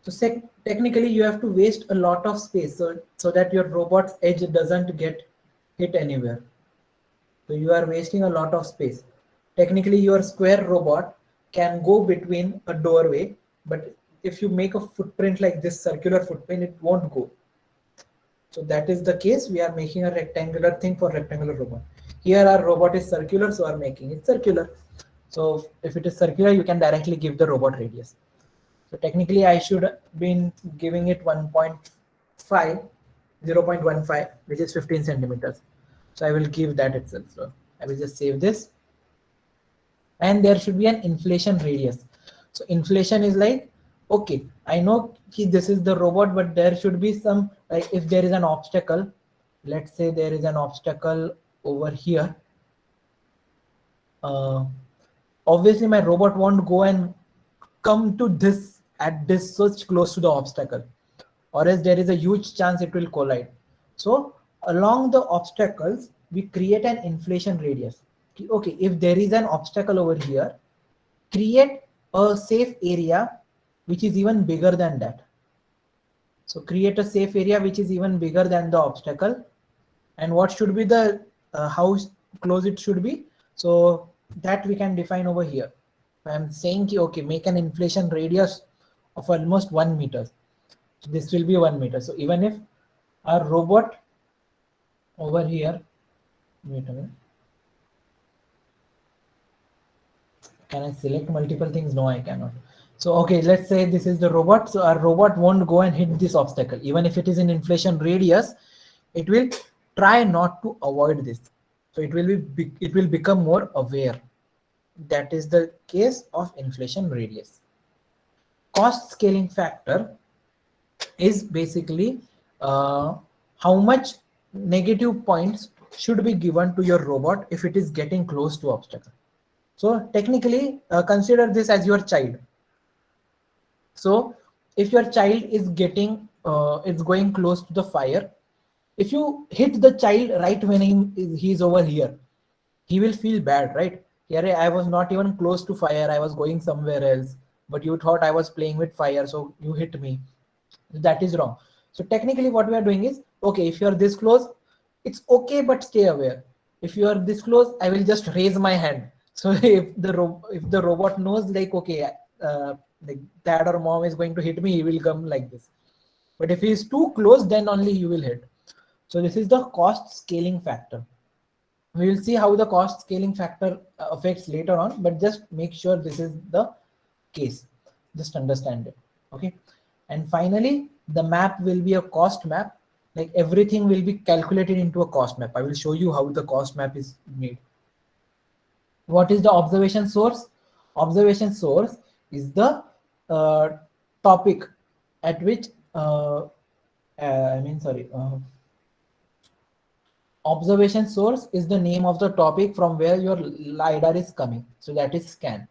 So technically you have to waste a lot of space so that your robot's edge doesn't get hit anywhere. So you are wasting a lot of space. Technically your square robot can go between a doorway, but if you make a footprint like this circular footprint, it won't go. So that is the case. We are making a rectangular thing for rectangular robot. Here our robot is circular, so are making it circular. So if it is circular, you can directly give the robot radius. So technically I should have been giving it 0.15, which is 15 centimeters. So I will give that itself. So I will just save this. And there should be an inflation radius. So inflation is like, okay, I know this is the robot, but there should be some, like if there is an obstacle, let's say there is an obstacle over here. Obviously my robot won't go and come to this at this such close to the obstacle, or else there is a huge chance it will collide. So along the obstacles, we create an inflation radius. Okay, if there is an obstacle over here, create a safe area which is even bigger than that. So create a safe area which is even bigger than the obstacle. And what should be the how close it should be? So that we can define over here. I'm saying, okay, make an inflation radius of almost 1 meter. So this will be 1 meter. So even if our robot over here, wait a minute. Can I select multiple things? No, I cannot. So, okay, let's say this is the robot. So our robot won't go and hit this obstacle. Even if it is in inflation radius, it will try not to avoid this. So it will become more aware. That is the case of inflation radius. Cost scaling factor is basically how much negative points should be given to your robot if it is getting close to obstacle. So technically consider this as your child. So if your child is it's going close to the fire, if you hit the child right when he's over here, he will feel bad, right? Here I was not even close to fire, I was going somewhere else, but you thought I was playing with fire, so you hit me. That is wrong. So technically what we are doing is, okay, if you are this close, it's okay, but stay aware. If you are this close, I will just raise my hand. So if the robot knows, like, okay, like dad or mom is going to hit me, he will come like this. But if he is too close, then only you will hit. So this is the cost scaling factor. We will see how the cost scaling factor affects later on, but just make sure this is the case. Just understand it. Okay. And finally, the map will be a cost map. Like everything will be calculated into a cost map. I will show you how the cost map is made. What is the observation source? Observation source is the topic at which observation source is the name of the topic from where your LiDAR is coming. So that is scan.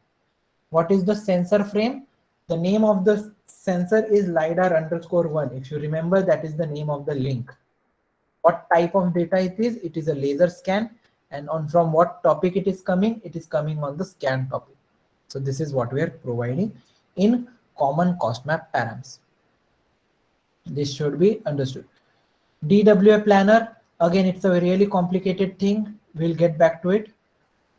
What is the sensor frame? The name of the sensor is LiDAR_1. If you remember, that is the name of the link. What type of data it is? It is a laser scan. And from what topic it is coming? It is coming on the scan topic. So this is what we are providing in common cost map params. This should be understood. DWA planner, again, it's a really complicated thing. We'll get back to it.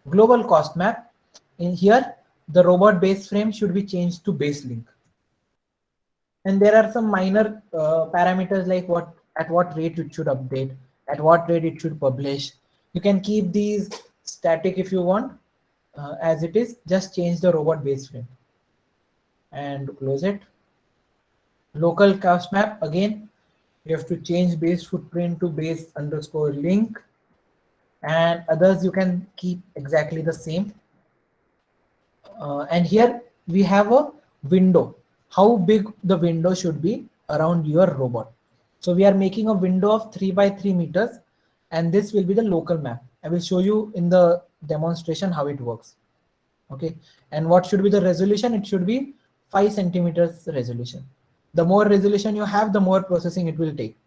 Global cost map. In here, the robot base frame should be changed to base link. And there are some minor parameters like at what rate it should update, at what rate it should publish. You can keep these static if you want, as it is. Just change the robot base frame and close it. Local cost map, again, you have to change base footprint to base_link, and others you can keep exactly the same. And here we have a window, how big the window should be around your robot. So we are making a window of 3 by 3 meters, and this will be the local map. I will show you in the demonstration how it works. Okay, and what should be the resolution? It should be 5 centimeters resolution. The more resolution you have, the more processing it will take.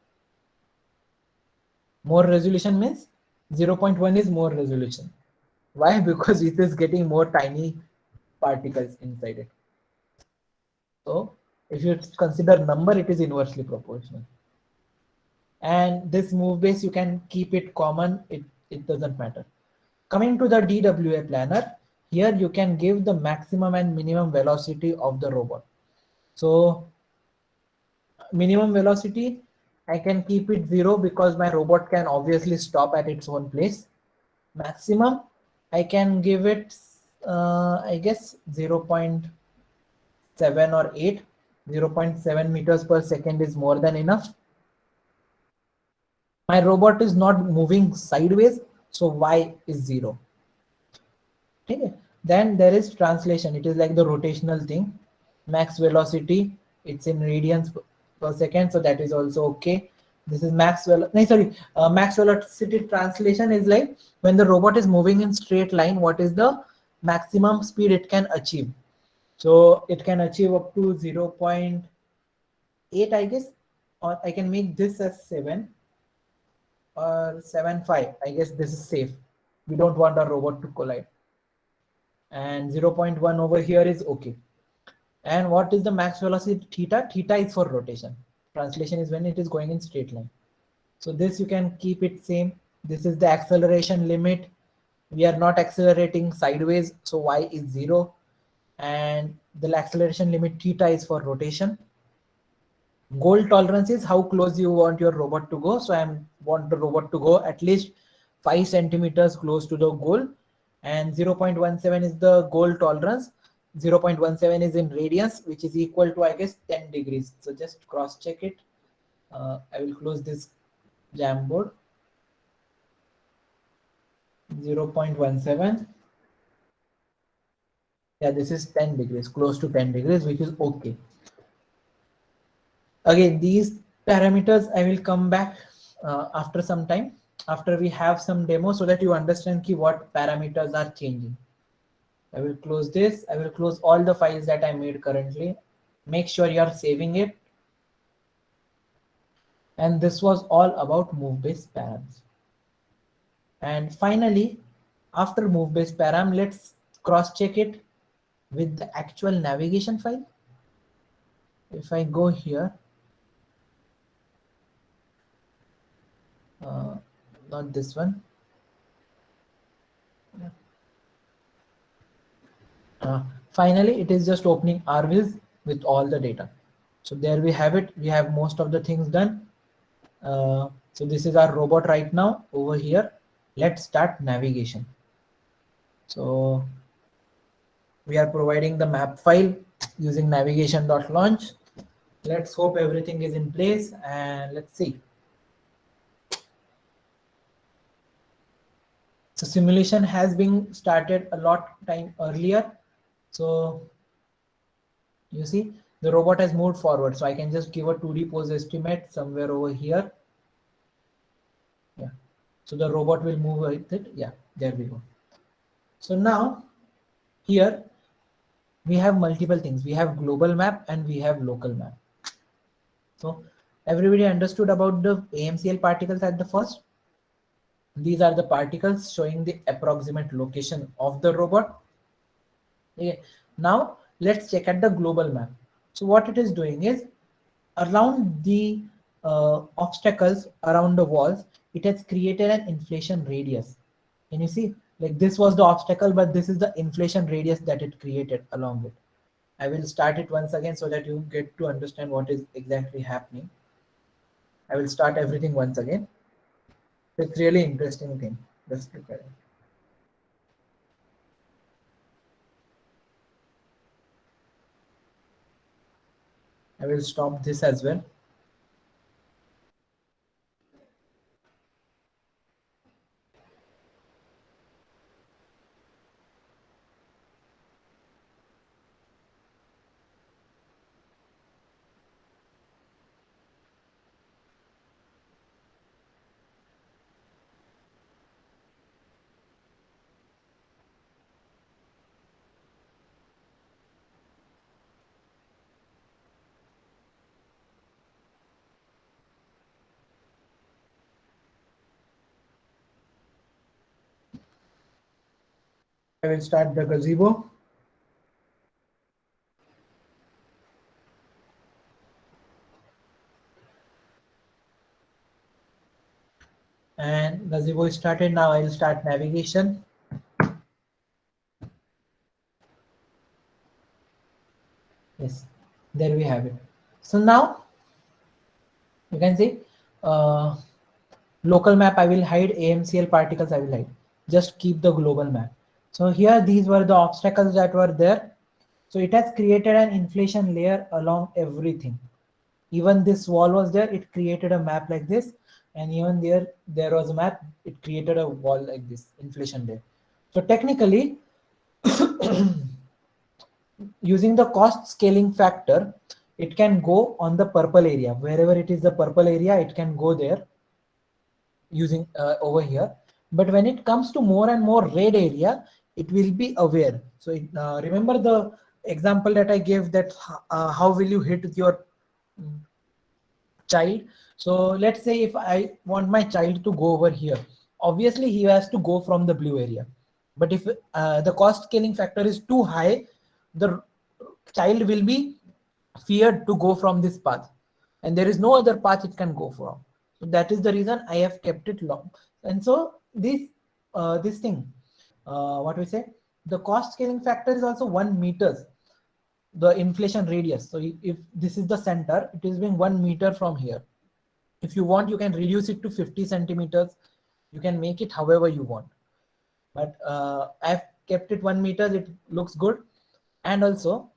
More resolution means 0.1 is more resolution. Why? Because it is getting more tiny particles inside it. So if you consider number, it is inversely proportional. And this move base, you can keep it common, it doesn't matter. Coming to the DWA planner, here you can give the maximum and minimum velocity of the robot. So minimum velocity, I can keep it 0 because my robot can obviously stop at its own place. Maximum, I can give it I guess 0.7 or 8. 0.7 meters per second is more than enough. My robot is not moving sideways, so y is 0. Okay. Then there is translation. It is like the rotational thing. Max velocity, it's in radians per second, so that is also okay. This is max velocity translation is like when the robot is moving in straight line, what is the maximum speed it can achieve. So it can achieve up to 0.8, I guess, or I can make this as 7 or 7.5. I guess this is safe. We don't want our robot to collide. And 0.1 over here is okay. And what is the max velocity theta? Theta is for rotation. Translation is when it is going in straight line. So this you can keep it same. This is the acceleration limit. We are not accelerating sideways, so y is 0. And the acceleration limit theta is for rotation. Goal tolerance is how close you want your robot to go. So I want the robot to go at least 5 centimeters close to the goal. And 0.17 is the goal tolerance. 0.17 is in radians, which is equal to, I guess, 10 degrees. So just cross check it. I will close this Jamboard. 0.17. Yeah, this is 10 degrees, close to 10 degrees, which is okay. Again, these parameters I will come back after some time, after we have some demo, so that you understand what parameters are changing. I will close this. I will close all the files that I made currently. Make sure you are saving it. And this was all about move-based params. And finally, after move-based param, let's cross-check it with the actual navigation file. If I go here, not this one. Finally, it is just opening RViz with all the data. So there we have it. We have most of the things done. So this is our robot right now over here. Let's start navigation. So we are providing the map file using navigation.launch. Let's hope everything is in place and let's see. So simulation has been started a lot time earlier. So you see the robot has moved forward. So I can just give a 2D pose estimate somewhere over here. Yeah. So the robot will move with it. Yeah, there we go. So now here we have multiple things. We have global map and we have local map. So everybody understood about the AMCL particles at the first. These are the particles showing the approximate location of the robot. Okay. Now let's check at the global map. So what it is doing is around the obstacles around the walls, it has created an inflation radius. Can you see? Like this was the obstacle, but this is the inflation radius that it created along it. I will start it once again so that you get to understand what is exactly happening. I will start everything once again. It's really interesting thing. Let's look at it. I will stop this as well. I will start the gazebo. And gazebo is started. Now I will start navigation. Yes, there we have it. So now you can see local map I will hide, AMCL particles I will hide. Just keep the global map. So here these were the obstacles that were there. So it has created an inflation layer along everything. Even this wall was there, it created a map like this, and even there was a map, it created a wall like this, inflation layer. So technically, using the cost scaling factor, it can go on the purple area. Wherever it is the purple area, it can go there using over here. But when it comes to more and more red area, it will be aware. So remember the example that I gave, that how will you hit your child. So let's say if I want my child to go over here, obviously he has to go from the blue area. But if the cost scaling factor is too high, the child will be feared to go from this path, and there is no other path it can go from. So that is the reason I have kept it long. And so this thing, what we say, the cost scaling factor is also 1 meters, the inflation radius. So if this is the center, it is being 1 meter from here. If you want, you can reduce it to 50 centimeters. You can make it however you want. But I've kept it 1 meter. It looks good. And also,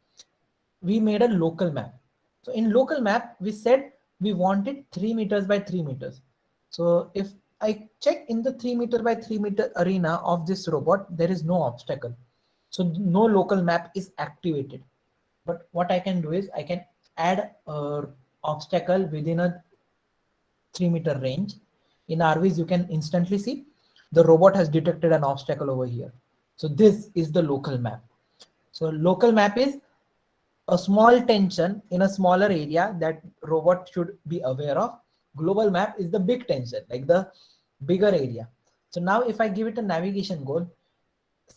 we made a local map. So in local map, we said we wanted 3 meters by 3 meters. So if I check in the 3 meter by 3 meter arena of this robot, there is no obstacle. So no local map is activated. But what I can do is I can add an obstacle within a 3 meter range. In RVs, you can instantly see the robot has detected an obstacle over here. So this is the local map. So local map is a small tension in a smaller area that robot should be aware of. Global map is the big tension, like the bigger area. So now if I give it a navigation goal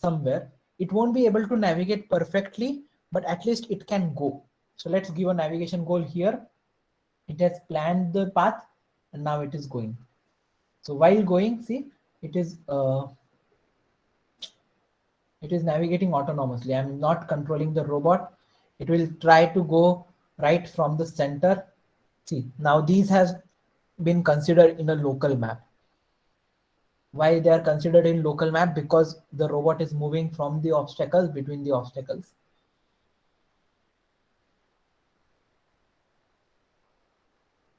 somewhere, it won't be able to navigate perfectly, but at least it can go. So let's give a navigation goal here. It has planned the path and now it is going. So while going, see, it is navigating autonomously. I'm not controlling the robot. It will try to go right from the center. See, now these has been considered in a local map. Why they are considered in local map? Because the robot is moving from the obstacles, between the obstacles.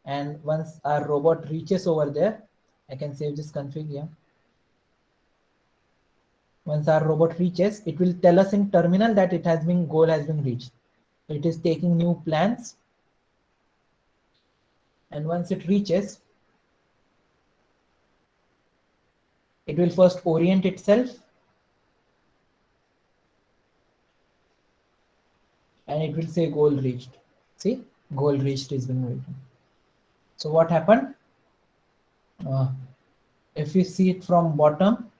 And once our robot reaches over there, I can save this config here. Once our robot reaches, it will tell us in terminal that goal has been reached. So it is taking new plans. And once it reaches, it will first orient itself. And it will say goal reached. See, goal reached is being written. So what happened? If you see it from bottom,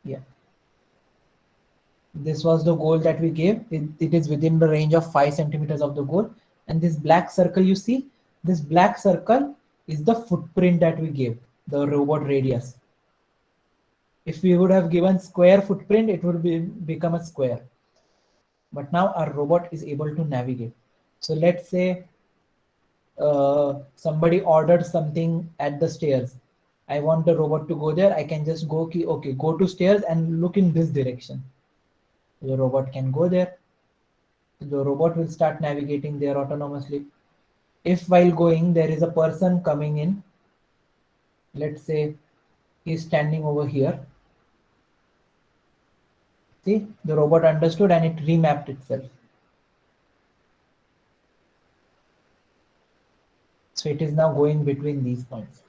yeah, this was the goal that we gave. It is within the range of 5 centimeters of the goal. And this black circle you see, this black circle is the footprint that we gave, the robot radius. If we would have given square footprint, it would become a square. But now our robot is able to navigate. So let's say somebody ordered something at the stairs. I want the robot to go there. I can just go, okay, go to stairs and look in this direction. The robot can go there. The robot will start navigating there autonomously. If while going, there is a person coming in, let's say he's standing over here. See, the robot understood and it remapped itself. So it is now going between these points.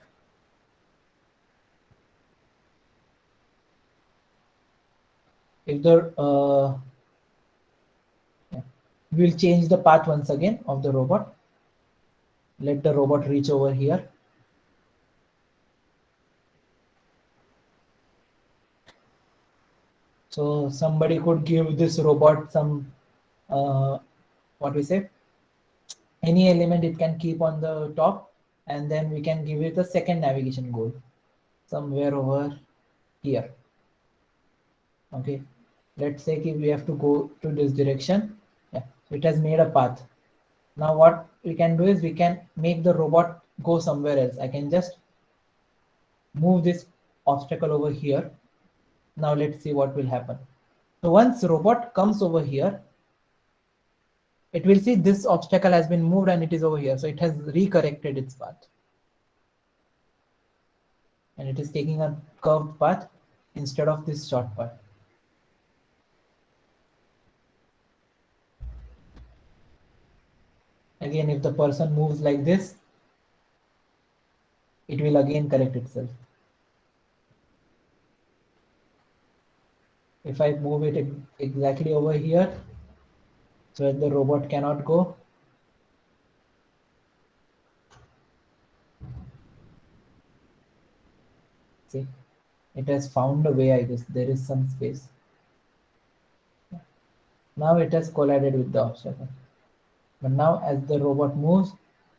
If the we'll change the path once again of the robot. Let the robot reach over here. So somebody could give this robot some, what we say, any element it can keep on the top, and then we can give it a second navigation goal somewhere over here. Okay, let's say if we have to go to this direction. Yeah, it has made a path. Now what we can do is we can make the robot go somewhere else. I can just move this obstacle over here. Now let's see what will happen. So once robot comes over here, it will see this obstacle has been moved and it is over here. So it has recorrected its path. And it is taking a curved path instead of this short path. Again, if the person moves like this, it will again correct itself. If I move it exactly over here, so that the robot cannot go, see, it has found a way. I guess there is some space. Now it has collided with the obstacle. But now as the robot moves,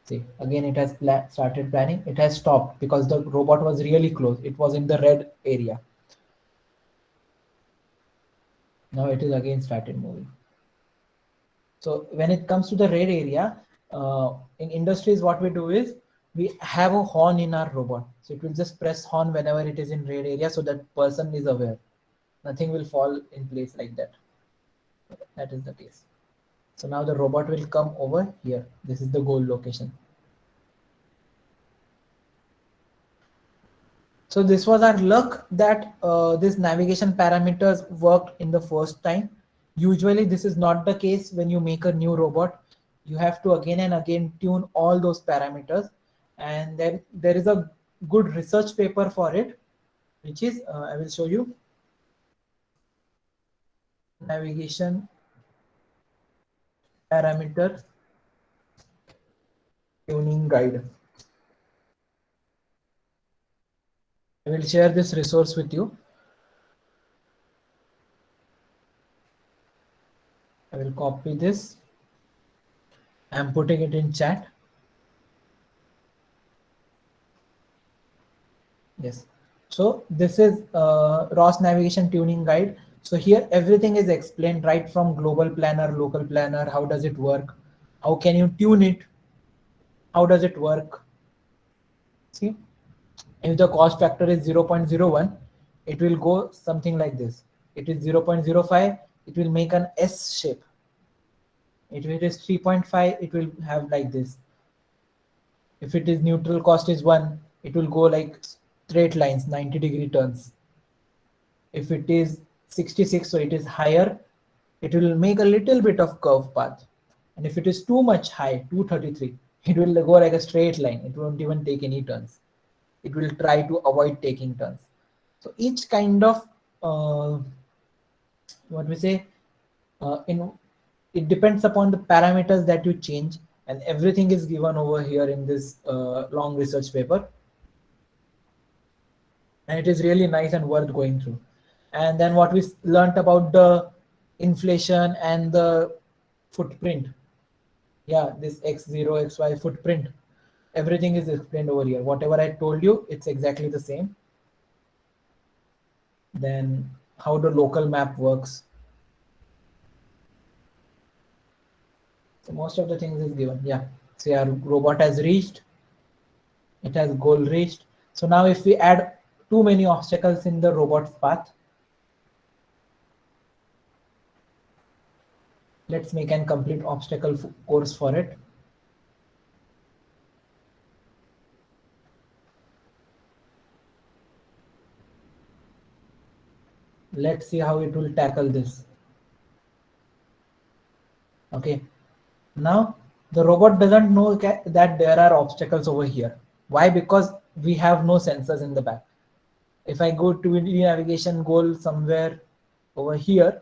see, again it has started planning. It has stopped because the robot was really close. It was in the red area. Now it is again started moving. So when it comes to the red area, in industries, what we do is we have a horn in our robot. So it will just press horn whenever it is in red area, so that person is aware. Nothing will fall in place like that. That is the case. So now the robot will come over here. This is the goal location. So this was our luck that this navigation parameters worked in the first time. Usually this is not the case when you make a new robot. You have to again and again tune all those parameters. And then there is a good research paper for it, which is, I will show you, navigation parameter tuning guide. I will share this resource with you. I will copy this. I'm putting it in chat. Yes. So this is ROS navigation tuning guide. So here everything is explained right from global planner, local planner. How does it work? How can you tune it? How does it work? See, if the cost factor is 0.01, it will go something like this. It is 0.05, it will make an S shape. If it is 3.5, it will have like this. If it is neutral cost is 1, it will go like straight lines, 90-degree turns. If it is 66, so it is higher, it will make a little bit of curve path. And if it is too much high, 233, it will go like a straight line. It won't even take any turns. It will try to avoid taking turns. So each kind of, what we say, it depends upon the parameters that you change, and everything is given over here in this long research paper. And it is really nice and worth going through. And then what we learned about the inflation and the footprint. Yeah, this X0, XY footprint. Everything is explained over here. Whatever I told you, it's exactly the same. Then how the local map works. So most of the things is given. Yeah. So our robot has reached. It has goal reached. So now if we add too many obstacles in the robot's path, let's make an complete obstacle course for it. Let's see how it will tackle this. Okay. Now the robot doesn't know that there are obstacles over here. Why? Because we have no sensors in the back. If I go to navigation goal somewhere over here,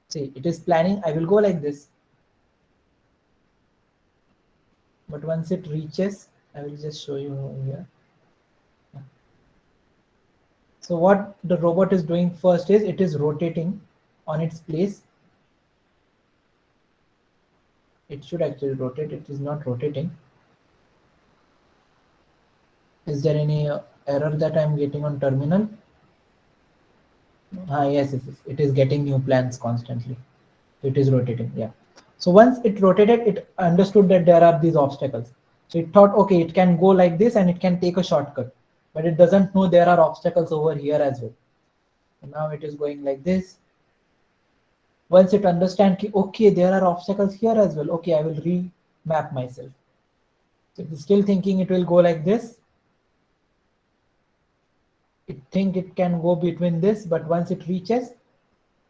see, it is planning, I will go like this. But once it reaches, I will just show you over here. So what the robot is doing first is it is rotating on its place. It should actually rotate. It is not rotating. Is there any error that I'm getting on terminal? Yes, it is getting new plans constantly. It is rotating, yeah. So once it rotated, it understood that there are these obstacles. So it thought, okay, it can go like this and it can take a shortcut, but it doesn't know there are obstacles over here as well. So now it is going like this. Once it understands, okay, there are obstacles here as well. Okay, I will remap myself. So it is still thinking it will go like this. It think it can go between this, but once it reaches,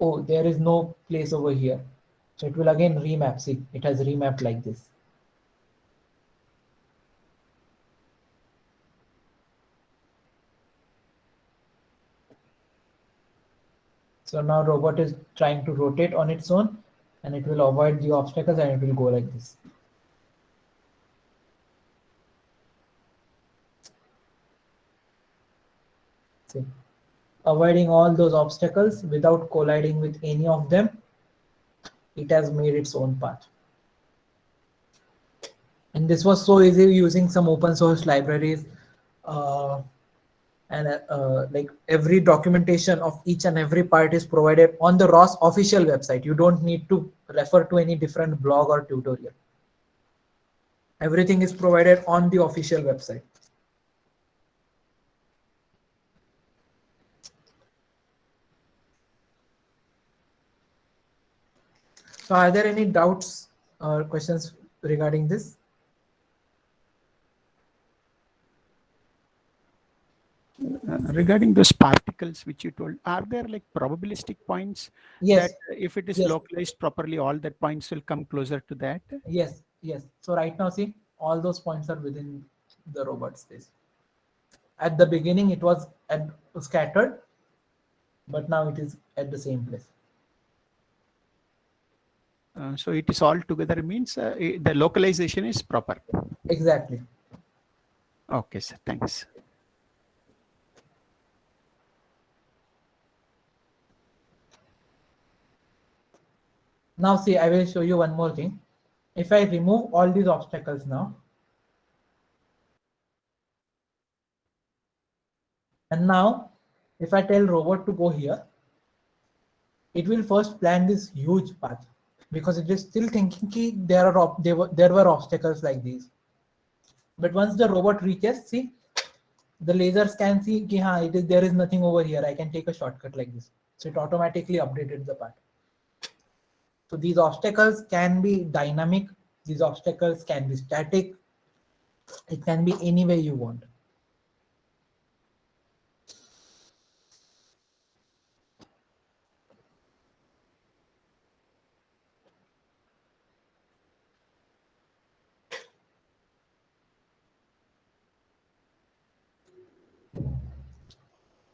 oh, there is no place over here. So it will again remap. See, it has remapped like this. So now robot is trying to rotate on its own and it will avoid the obstacles and it will go like this. See, avoiding all those obstacles without colliding with any of them, it has made its own path. And this was so easy using some open source libraries. Like every documentation of each and every part is provided on the ROS official website. You don't need to refer to any different blog or tutorial. Everything is provided on the official website. So are there any doubts or questions regarding this? Regarding those particles which you told, are there like probabilistic points? Yes. That if it is Yes. localized properly, all that points will come closer to that? Yes, yes. So right now, see, all those points are within the robot space. At the beginning, it was scattered, but now it is at the same place. So it is all together means the localization is proper. Exactly. Okay, sir. Thanks. Now see, I will show you one more thing. If I remove all these obstacles now, and now if I tell robot to go here, it will first plan this huge path because it is still thinking there were obstacles like these. But once the robot reaches, see, the lasers can see there is nothing over here. I can take a shortcut like this. So it automatically updated the path. So these obstacles can be dynamic. These obstacles can be static. It can be any way you want.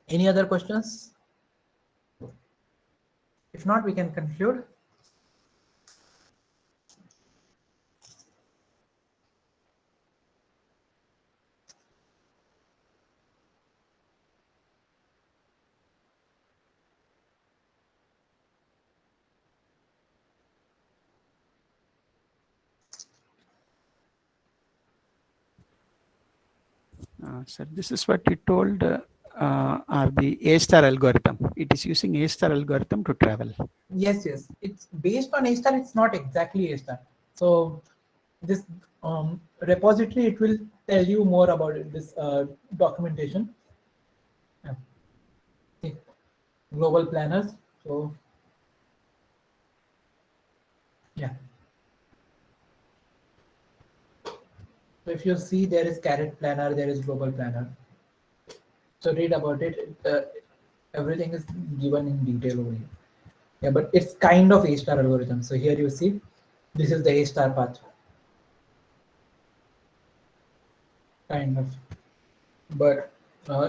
Any other questions? If not, we can conclude. Sir, this is what you told are the A-star algorithm. It is using A-star algorithm to travel. Yes, yes. It's based on A-star. It's not exactly A-star. So this repository, it will tell you more about it, this documentation. Yeah. See, global planners. So yeah. So if you see, there is Carrot Planner, there is Global Planner. So read about it. Everything is given in detail over here. Yeah, but it's kind of A-star algorithm. So here you see, this is the A-star path. Kind of. But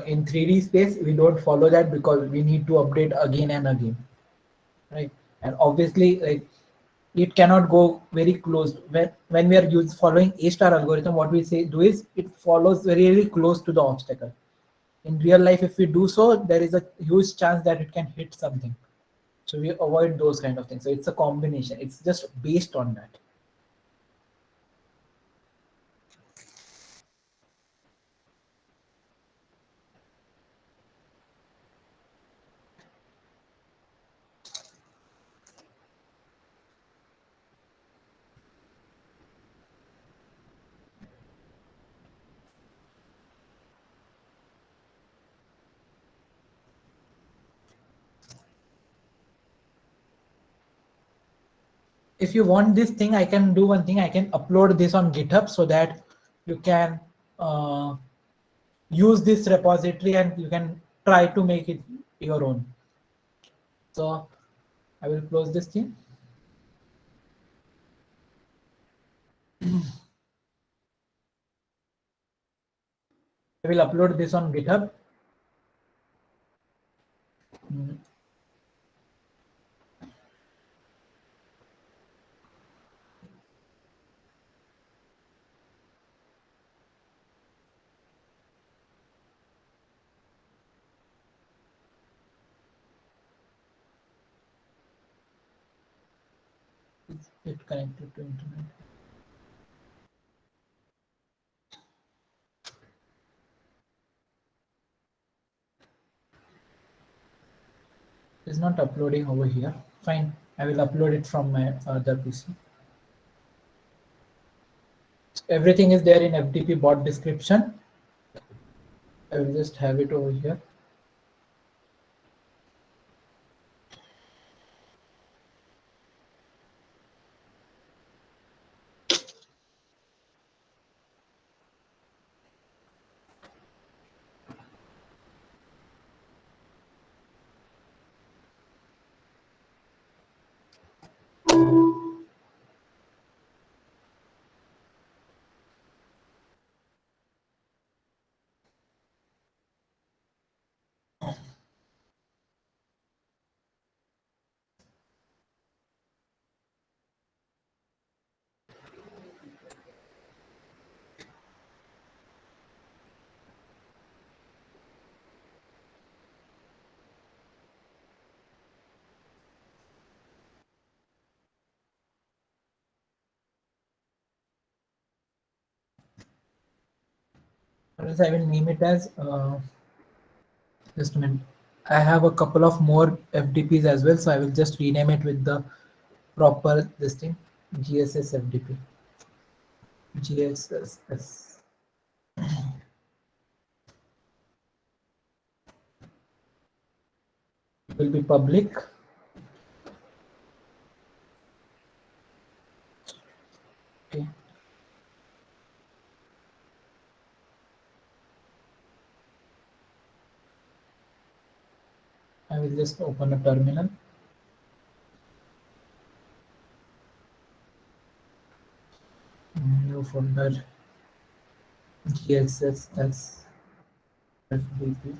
in 3D space, we don't follow that because we need to update again and again. Right? And obviously, like, it cannot go very close. When we are following A-star algorithm, what we do is it follows very, very close to the obstacle. in real life, if we do so, there is a huge chance that it can hit something. So we avoid those kind of things. So it's a combination. It's just based on that. If you want this thing, I can do one thing. I can upload this on GitHub so that you can use this repository and you can try to make it your own. So I will close this thing. I will upload this on GitHub. It connected to internet. It's not uploading over here. Fine, I will upload it from my other PC. Everything is there in FTP bot description. I will just have it over here. Or else I will name it as just a minute. I have a couple of more FDPs as well, so I will just rename it with the proper this thing, GSS FDP. GSS. Will be public. Okay. I will just open a terminal. New folder, GSS FDP.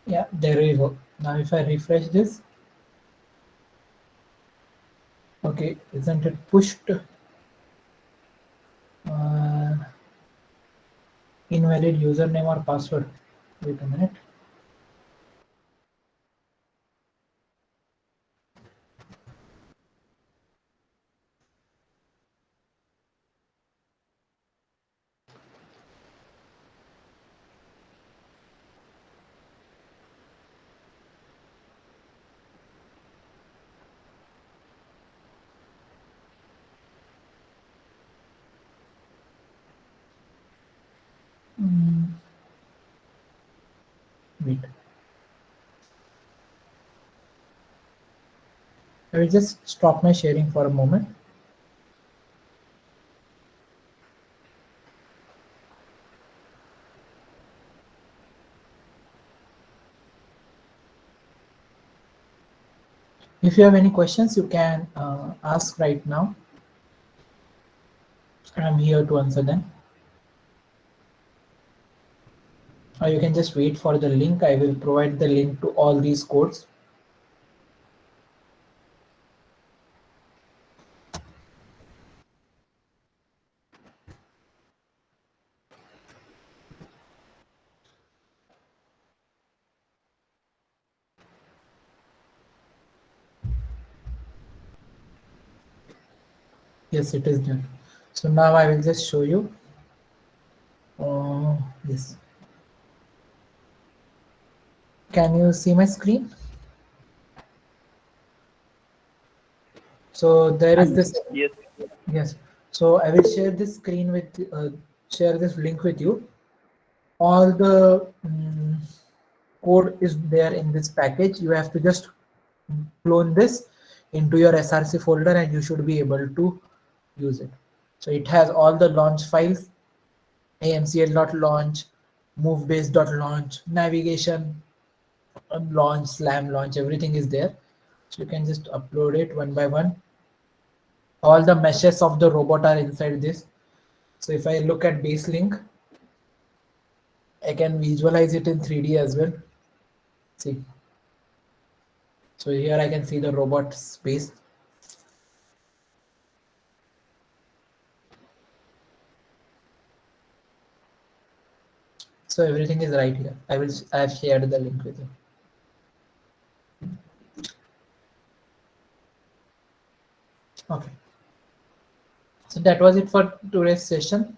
Yeah, there you go. Now if I refresh this, okay, isn't it pushed? Invalid username or password. Wait a minute. Wait. I will just stop my sharing for a moment. If you have any questions, you can ask right now. I'm here to answer them. Or you can just wait for the link. I will provide the link to all these codes. Yes, it is done. So now I will just show you. Yes. Can you see my screen? So there is this. Yes. Yes. So I will share this screen with, share this link with you. All the code is there in this package. You have to just clone this into your SRC folder and you should be able to use it. So it has all the launch files, amcl.launch, movebase.launch, navigation, launch, slam launch, everything is there. So you can just upload it one by one. All the meshes of the robot are inside this. So if I look at base link, I can visualize it in 3D as well. See. So here I can see the robot space. So everything is right here. I have shared the link with you. Okay. So that was it for today's session.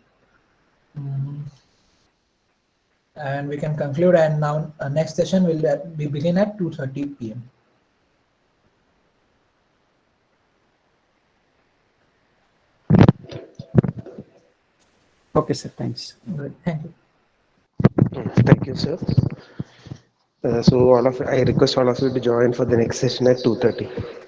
And we can conclude, and now next session will be begin at 2:30 p.m. Okay, sir. Thanks. Good. Thank you. Thank you, sir. So I request all of you to join for the next session at 2:30.